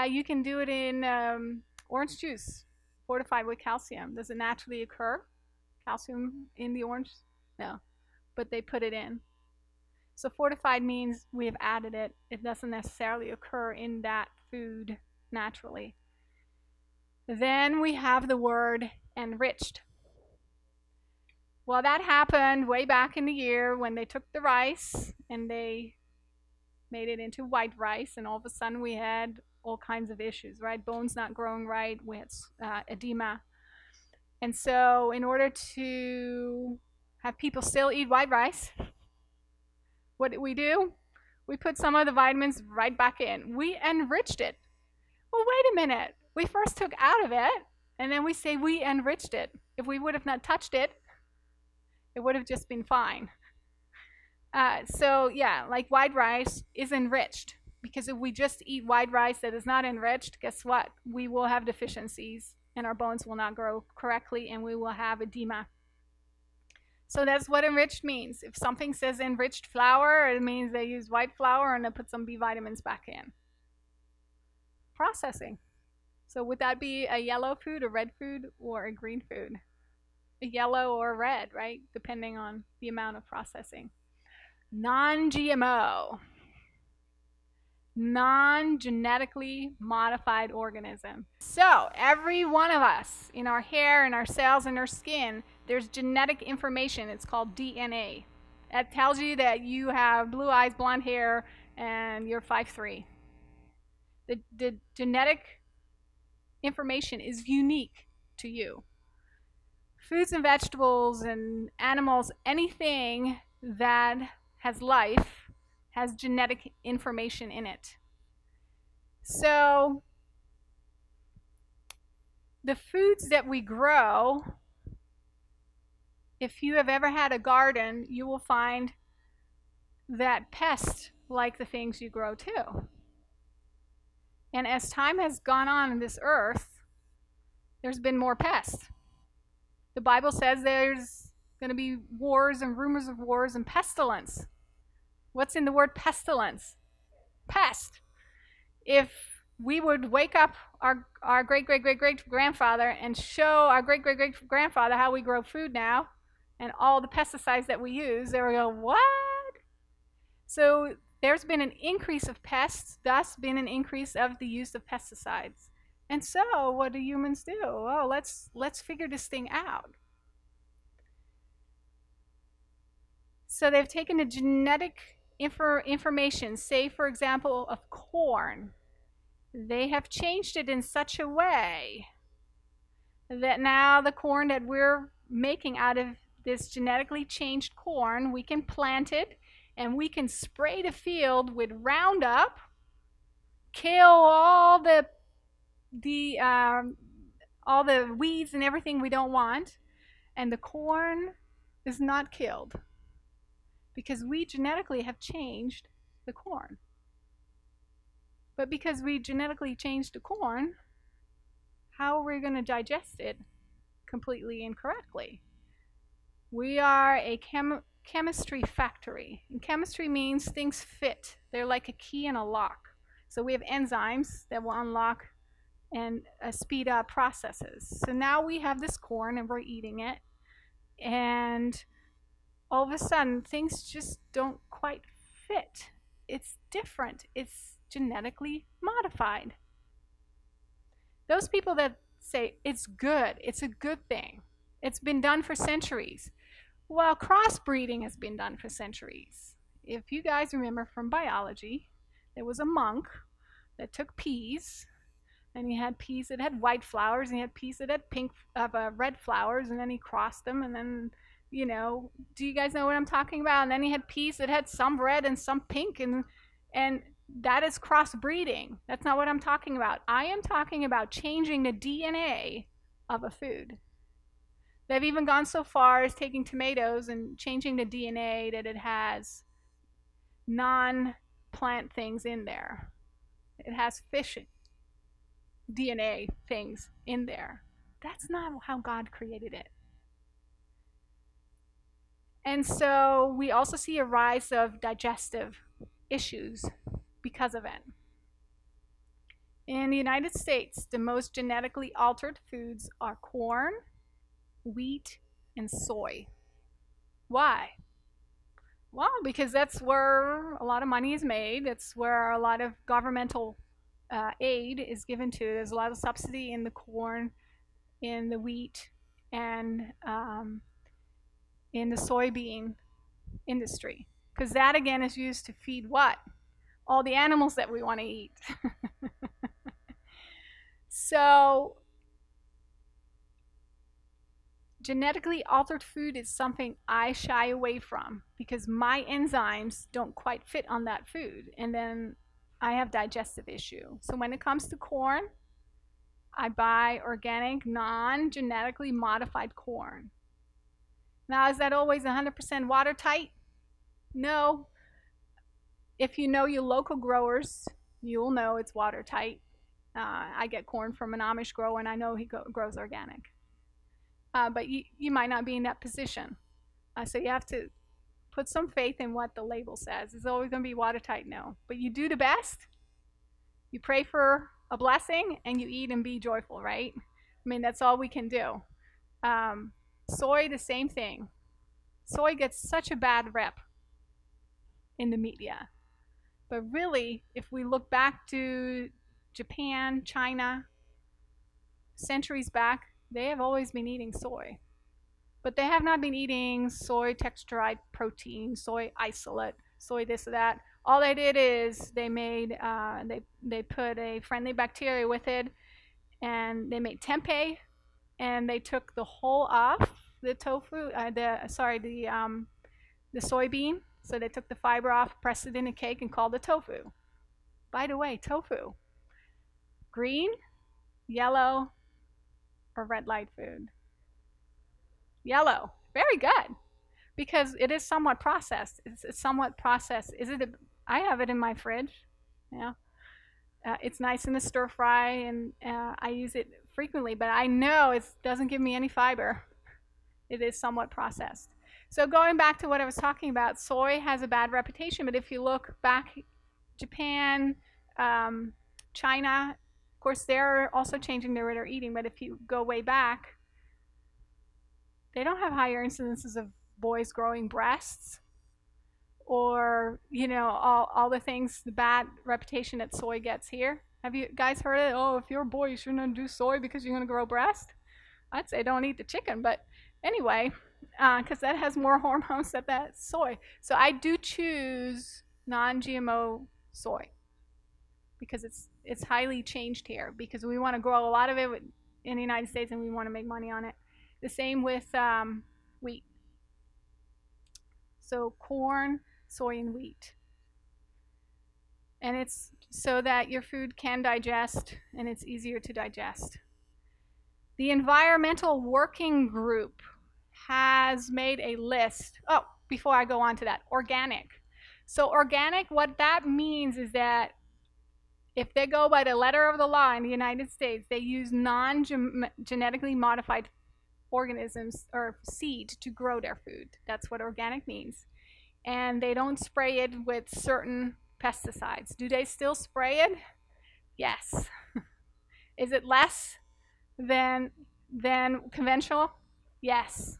You can do it in orange juice, fortified with calcium. Does it naturally occur? Calcium in the orange? No. But they put it in. So fortified means we have added it. It doesn't necessarily occur in that food naturally. Then we have the word enriched. Well, that happened way back in the year when they took the rice and they made it into white rice, and all of a sudden we had all kinds of issues, right? Bones not growing right, we had edema. And so in order to have people still eat white rice, what did we do? We put some of the vitamins right back in. We enriched it. Well, wait a minute. We first took out of it, and then we say we enriched it. If we would have not touched it, it would have just been fine. So yeah, like white rice is enriched, because if we just eat white rice that is not enriched, guess what? We will have deficiencies, and our bones will not grow correctly, and we will have edema. So that's what enriched means. If something says enriched flour, it means they use white flour and they put some B vitamins back in. Processing. So would that be a yellow food, a red food, or a green food? A yellow or a red, right? Depending on the amount of processing. Non-GMO. Non-genetically modified organism. So every one of us, in our hair, in our cells, in our skin, there's genetic information. It's called DNA. That tells you that you have blue eyes, blonde hair, and you're 5'3". The genetic information is unique to you. Fruits and vegetables and animals, anything that has life has genetic information in it. So the foods that we grow, if you have ever had a garden, you will find that pests like the things you grow too. And as time has gone on in this earth, there's been more pests. The Bible says there's going to be wars and rumors of wars and pestilence. What's in the word pestilence? Pest. If we would wake up our great great great great grandfather and show our great great great grandfather how we grow food now and all the pesticides that we use. They would go, what? So there's been an increase of pests, thus been an increase of the use of pesticides. And so what do humans do? Oh, let's figure this thing out. So they've taken the genetic information, say for example of corn. They have changed it in such a way that now the corn that we're making out of this genetically changed corn, we can plant it and we can spray the field with Roundup, kill all the weeds and everything we don't want, and the corn is not killed because we genetically have changed the corn. But because we genetically changed the corn, how are we going to digest it completely and correctly? We are a chemistry factory. And chemistry means things fit. They're like a key and a lock. So we have enzymes that will unlock and speed up processes. So now we have this corn and we're eating it. And all of a sudden, things just don't quite fit. It's different. It's genetically modified. Those people that say it's good, it's a good thing, it's been done for centuries. Well, crossbreeding has been done for centuries. If you guys remember from biology, there was a monk that took peas, and he had peas that had white flowers, and he had peas that had red flowers, and then he crossed them, and then, you know, do you guys know what I'm talking about? And then he had peas that had some red and some pink, and that is crossbreeding. That's not what I'm talking about. I am talking about changing the DNA of a food. They've even gone so far as taking tomatoes and changing the DNA that it has non-plant things in there. It has fish DNA things in there. That's not how God created it. And so we also see a rise of digestive issues because of it. In the United States, the most genetically altered foods are corn, wheat, and soy. Why? Well, because that's where a lot of money is made. That's where a lot of governmental aid is given to. There's a lot of subsidy in the corn, in the wheat, and in the soybean industry. Because that, again, is used to feed what? All the animals that we want to eat. So genetically altered food is something I shy away from because my enzymes don't quite fit on that food, and then I have digestive issue. So when it comes to corn, I buy organic, non-genetically modified corn. Now, is that always 100% watertight? No. If you know your local growers, you'll know it's watertight. I get corn from an Amish grower, and I know he grows organic. But you might not be in that position. So you have to put some faith in what the label says. Is it always going to be watertight? No. But you do the best. You pray for a blessing, and you eat and be joyful, right? I mean, that's all we can do. Soy, the same thing. Soy gets such a bad rep in the media. But really, if we look back to Japan, China, centuries back, they have always been eating soy. But they have not been eating soy texturized protein, soy isolate, soy this or that. All they did is they made, they put a friendly bacteria with it, and they made tempeh, and they took the hull off the tofu, the soybean. So they took the fiber off, pressed it in a cake, and called it tofu. By the way, tofu, green, yellow, or red light food? Yellow. Very good. Because it is somewhat processed. It's somewhat processed. I have it in my fridge. Yeah. It's nice in the stir fry, and I use it frequently, but I know it doesn't give me any fiber. It is somewhat processed. So going back to what I was talking about, soy has a bad reputation, but if you look back, Japan, China, of course, they're also changing their way they're eating, but if you go way back, they don't have higher incidences of boys growing breasts, or, you know, all the things, the bad reputation that soy gets here. Have you guys heard it? Oh, if you're a boy, you shouldn't do soy because you're going to grow breast. I'd say don't eat the chicken, but anyway, because that has more hormones than that soy. So I do choose non-GMO soy because it's highly changed here, because we want to grow a lot of it in the United States and we want to make money on it. The same with wheat. So corn, soy, and wheat. And it's so that your food can digest and it's easier to digest. The Environmental Working Group has made a list. Oh, before I go on to that, organic. So organic, what that means is that if they go by the letter of the law in the United States, they use non-genetically modified organisms or seed to grow their food. That's what organic means. And they don't spray it with certain pesticides. Do they still spray it? Yes. Is it less than conventional? Yes.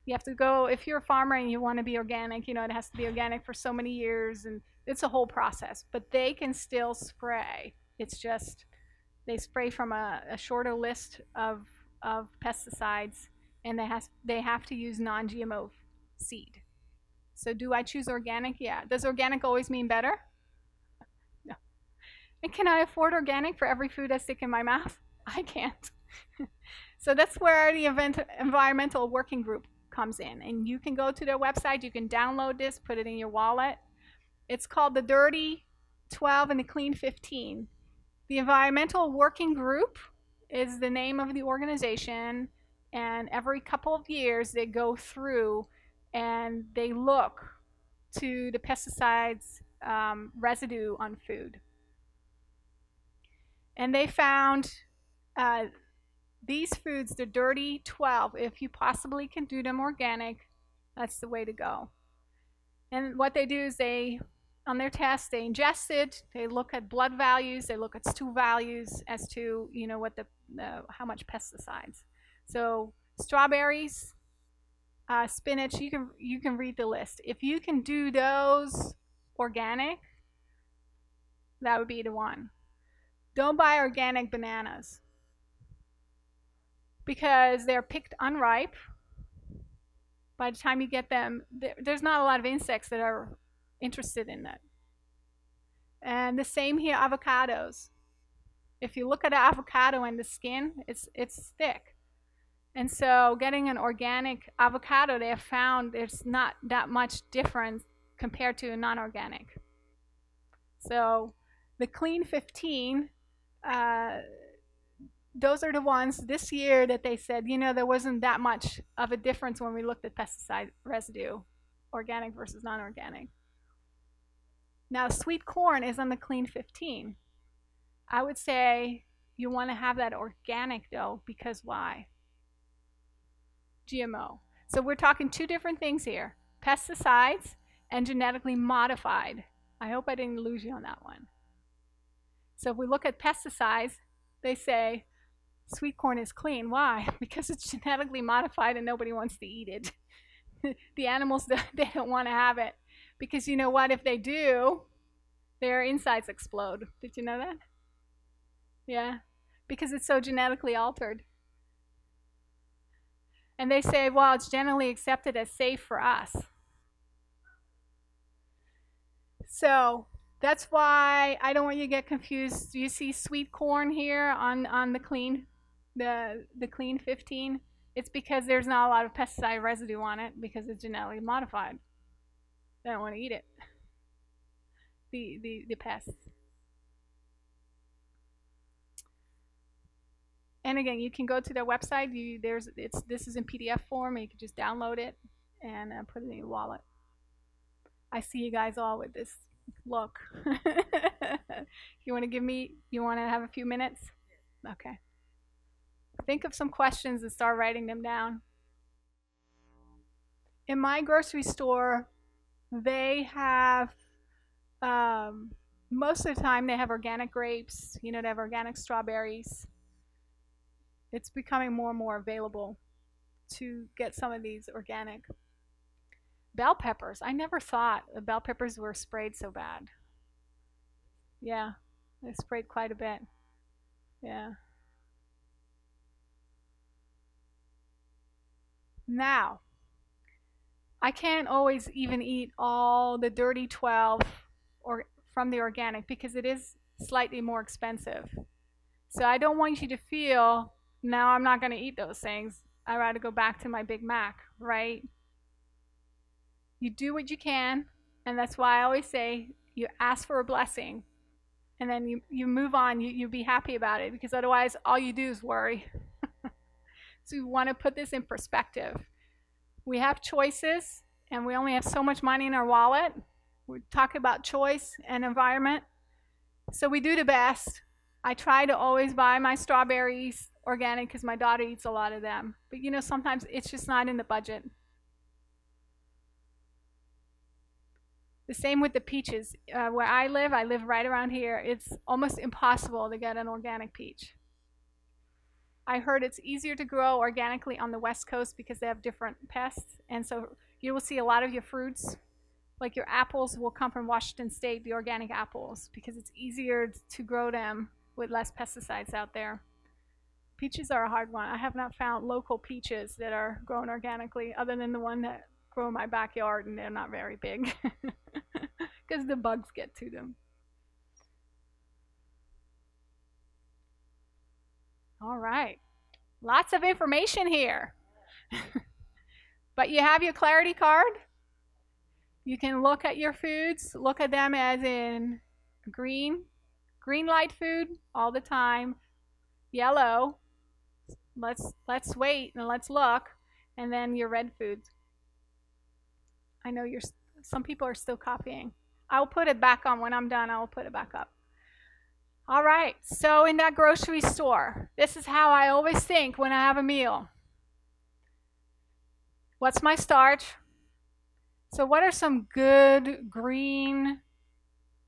You have to go, if you're a farmer and you want to be organic, you know, it has to be organic for so many years, and it's a whole process. But they can still spray. It's just they spray from a shorter list of pesticides, and they have to use non-GMO seed. So do I choose organic? Yeah. Does organic always mean better? No. And can I afford organic for every food I stick in my mouth? I can't. So that's where the Environmental Working Group comes in. And you can go to their website. You can download this, put it in your wallet. It's called the Dirty 12 and the Clean 15. The Environmental Working Group is the name of the organization. And every couple of years, they go through and they look to the pesticides residue on food. And they found these foods, the Dirty 12, if you possibly can do them organic, that's the way to go. And what they do is on their test, they ingest it, they look at blood values, they look at stool values as to, you know, what how much pesticides. So strawberries, spinach, you can read the list. If you can do those organic, that would be the one. Don't buy organic bananas because they're picked unripe. By the time you get them, there's not a lot of insects that are interested in that. And the same here, avocados. If you look at an avocado and the skin, it's thick. And so getting an organic avocado, they have found there's not that much difference compared to a non-organic. So the Clean 15, those are the ones this year that they said, you know, there wasn't that much of a difference when we looked at pesticide residue, organic versus non-organic. Now, sweet corn is on the Clean 15. I would say you want to have that organic, though, because why? GMO. So we're talking two different things here, pesticides and genetically modified. I hope I didn't lose you on that one. So if we look at pesticides, they say sweet corn is clean. Why? Because it's genetically modified and nobody wants to eat it. The animals, they don't want to have it. Because you know what? If they do, their insides explode. Did you know that? Yeah. Because it's so genetically altered. And they say, well, it's generally accepted as safe for us. So that's why I don't want you to get confused. Do you see sweet corn here on the Clean, the Clean 15? It's because there's not a lot of pesticide residue on it because it's genetically modified. They don't want to eat it. The pests. And again, you can go to their website. This is in PDF form. And you can just download it and put it in your wallet. I see you guys all with this look. You want to have a few minutes? Okay. Think of some questions and start writing them down. In my grocery store, they have most of the time they have organic grapes, they have organic strawberries. It's becoming more and more available to get some of these organic. Bell peppers. I never thought the bell peppers were sprayed so bad. Yeah, they sprayed quite a bit. Yeah. Now, I can't always even eat all the dirty 12 or from the organic because it is slightly more expensive. So I don't want you to feel, now I'm not going to eat those things. I'd rather go back to my Big Mac, right? You do what you can, and that's why I always say you ask for a blessing, and then you move on. You be happy about it, because otherwise all you do is worry. So you want to put this in perspective. We have choices, and we only have so much money in our wallet. We're talking about choice and environment. So we do the best. I try to always buy my strawberries organic because my daughter eats a lot of them. But sometimes it's just not in the budget. The same with the peaches. Where I live right around here. It's almost impossible to get an organic peach. I heard it's easier to grow organically on the West Coast because they have different pests. And so you will see a lot of your fruits, like your apples, will come from Washington State, the organic apples, because it's easier to grow them with less pesticides out there. Peaches are a hard one. I have not found local peaches that are grown organically other than the one that grow in my backyard, and they're not very big because the bugs get to them. All right. Lots of information here. But you have your clarity card. You can look at your foods, look at them as in green light food all the time, yellow, let's wait and let's look, and then your red foods. I know some people are still copying. I'll put it back on when I'm done. I'll put it back up. All right, so in that grocery store, this is how I always think when I have a meal. What's my starch? So what are some good green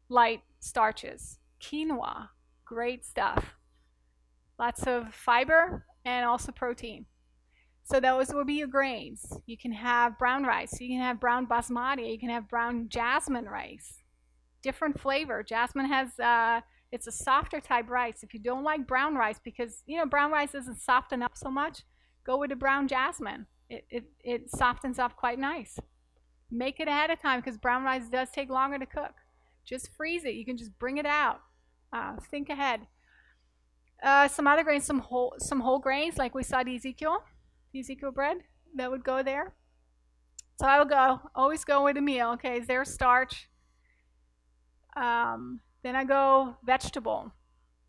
light starches? Quinoa, great stuff. Lots of fiber and also protein. So those will be your grains. You can have brown rice, you can have brown basmati, you can have brown jasmine rice. Different flavor. Jasmine has, it's a softer type rice. If you don't like brown rice, because brown rice isn't softened up so much, go with the brown jasmine. It softens up quite nice. Make it ahead of time because brown rice does take longer to cook. Just freeze it. You can just bring it out. Think ahead. Some other grains, some whole grains, like we saw the Ezekiel bread, that would go there. So I would always go with a meal. Okay, is there a starch? Then I go vegetable.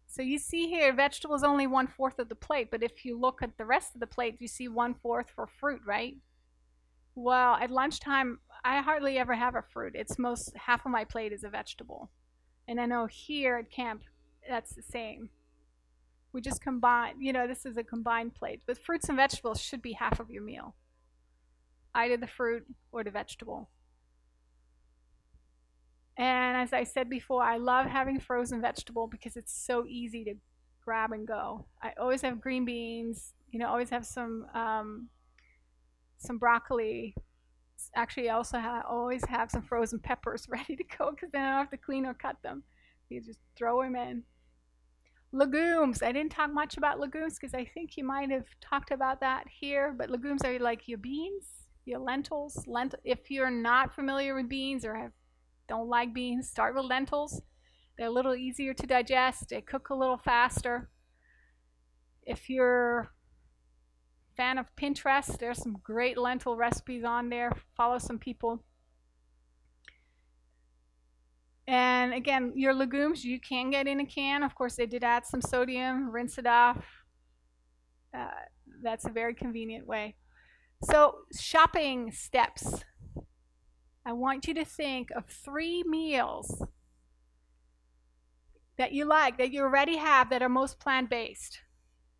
So you see here, vegetable is only 1/4 of the plate, but if you look at the rest of the plate, you see 1/4 for fruit, right? Well, at lunchtime, I hardly ever have a fruit. It's half of my plate is a vegetable. And I know here at camp, that's the same. We just combine, this is a combined plate. But fruits and vegetables should be half of your meal. Either the fruit or the vegetable. And as I said before, I love having frozen vegetable because it's so easy to grab and go. I always have green beans, always have some broccoli. Actually, I also always have some frozen peppers ready to go because then I don't have to clean or cut them. You just throw them in. Legumes. I didn't talk much about legumes because I think you might have talked about that here, but legumes are like your beans, your lentils. If you're not familiar with beans or don't like beans, start with lentils. They're a little easier to digest. They cook a little faster. If you're a fan of Pinterest, there's some great lentil recipes on there. Follow some people. And again, your legumes you can get in a can. Of course, they did add some sodium. Rinse it off. That's a very convenient way. So shopping steps. I want you to think of 3 meals that you like, that you already have, that are most plant-based.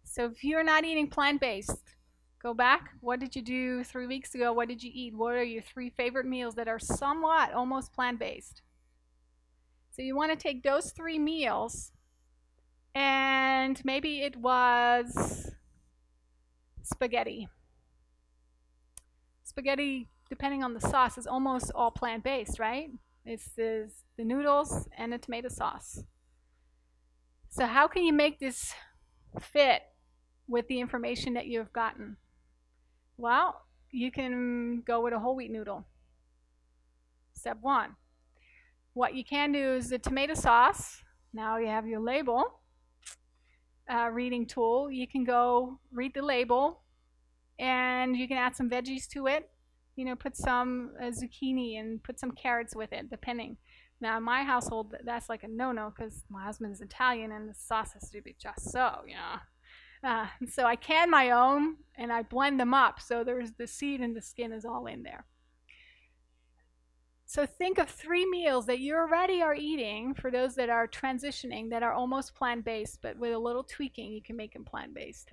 So if you're not eating plant-based, go back. What did you do 3 weeks ago? What did you eat? What are your 3 favorite meals that are somewhat almost plant-based? So you want to take those 3 meals, and maybe it was spaghetti. Spaghetti, depending on the sauce, is almost all plant-based, right? It's the noodles and the tomato sauce. So how can you make this fit with the information that you've gotten? Well, you can go with a whole wheat noodle. Step 1. What you can do is the tomato sauce. Now you have your label reading tool. You can go read the label, and you can add some veggies to it. You know, put some zucchini and put some carrots with it, depending. Now, in my household, that's like a no-no because my husband is Italian and the sauce has to be just so, you know. So I can my own and I blend them up so there's the seed and the skin is all in there. So think of 3 meals that you already are eating for those that are transitioning, that are almost plant-based, but with a little tweaking, you can make them plant-based.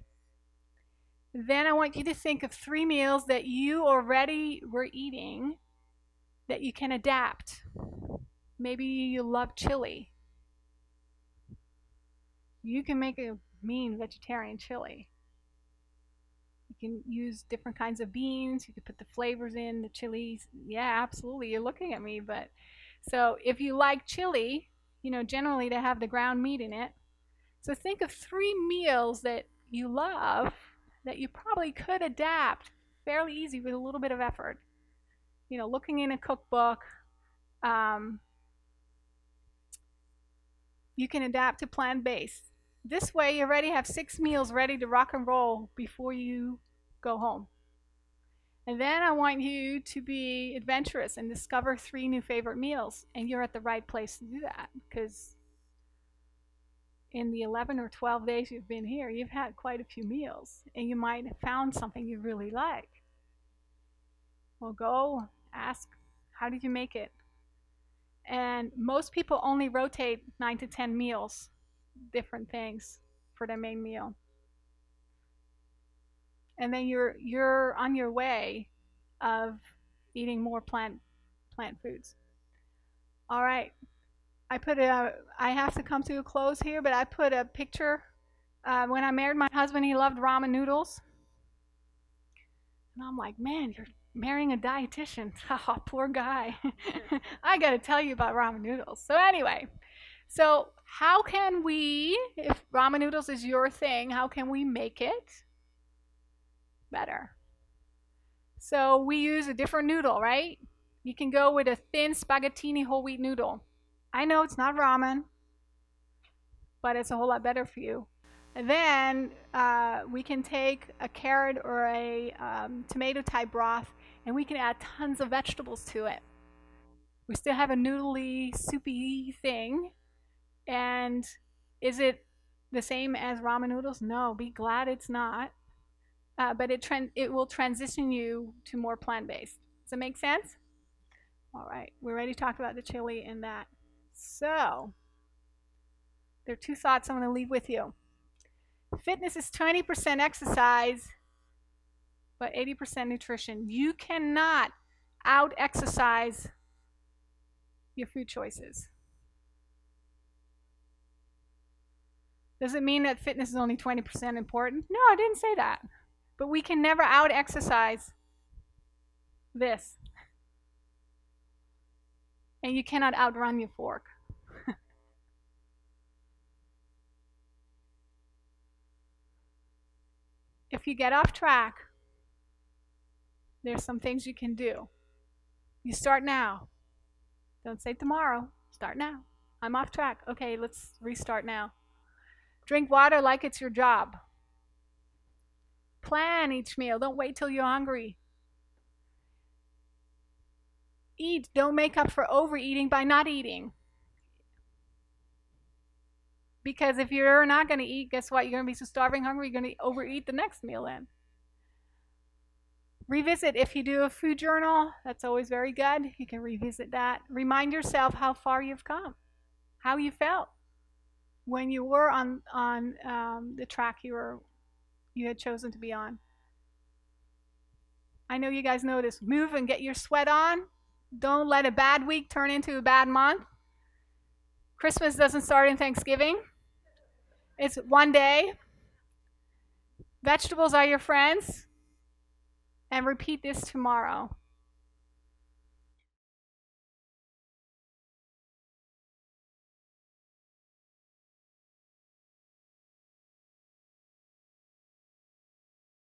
Then I want you to think of 3 meals that you already were eating that you can adapt. Maybe you love chili. You can make a mean vegetarian chili. You can use different kinds of beans. You can put the flavors in, the chilies. Yeah, absolutely. You're looking at me, but so if you like chili, you know, generally they have the ground meat in it. So think of 3 meals that you love that you probably could adapt fairly easy with a little bit of effort. You know, looking in a cookbook, you can adapt to plant-based. This way you already have 6 meals ready to rock and roll before you go home. And then I want you to be adventurous and discover 3 new favorite meals, and you're at the right place to do that, because in the 11 or 12 days you've been here, you've had quite a few meals, and you might have found something you really like. Well, go ask, how did you make it? And most people only rotate 9 to 10 meals, different things for their main meal. And then you're on your way of eating more plant foods. All right. I have to come to a close here, but I put a picture. When I married my husband, he loved ramen noodles. And I'm like, man, you're marrying a dietitian. Oh, poor guy. I got to tell you about ramen noodles. So anyway, so how can we, if ramen noodles is your thing, how can we make it better? So we use a different noodle, right? You can go with a thin spaghettini whole wheat noodle. I know it's not ramen, but it's a whole lot better for you. And then we can take a carrot or a tomato type broth, and we can add tons of vegetables to it. We still have a noodly, soupy thing. And is it the same as ramen noodles? No, be glad it's not. But it will transition you to more plant-based. Does that make sense? All right, we already talked about the chili and that. So there are 2 thoughts I'm going to leave with you. Fitness is 20% exercise, but 80% nutrition. You cannot out-exercise your food choices. Does it mean that fitness is only 20% important? No, I didn't say that. But we can never out-exercise this. And you cannot outrun your fork. If you get off track, there's some things you can do. You start now. Don't say tomorrow. Start now. I'm off track. Okay, let's restart now. Drink water like it's your job. Plan each meal. Don't wait till you're hungry. Eat. Don't make up for overeating by not eating. Because if you're not going to eat, guess what? You're going to be so starving hungry, you're going to overeat the next meal then. Revisit. If you do a food journal, that's always very good. You can revisit that. Remind yourself how far you've come, how you felt when you were on the track you had chosen to be on. I know you guys know this. Move and get your sweat on. Don't let a bad week turn into a bad month. Christmas doesn't start in Thanksgiving. It's one day. Vegetables are your friends. And repeat this tomorrow.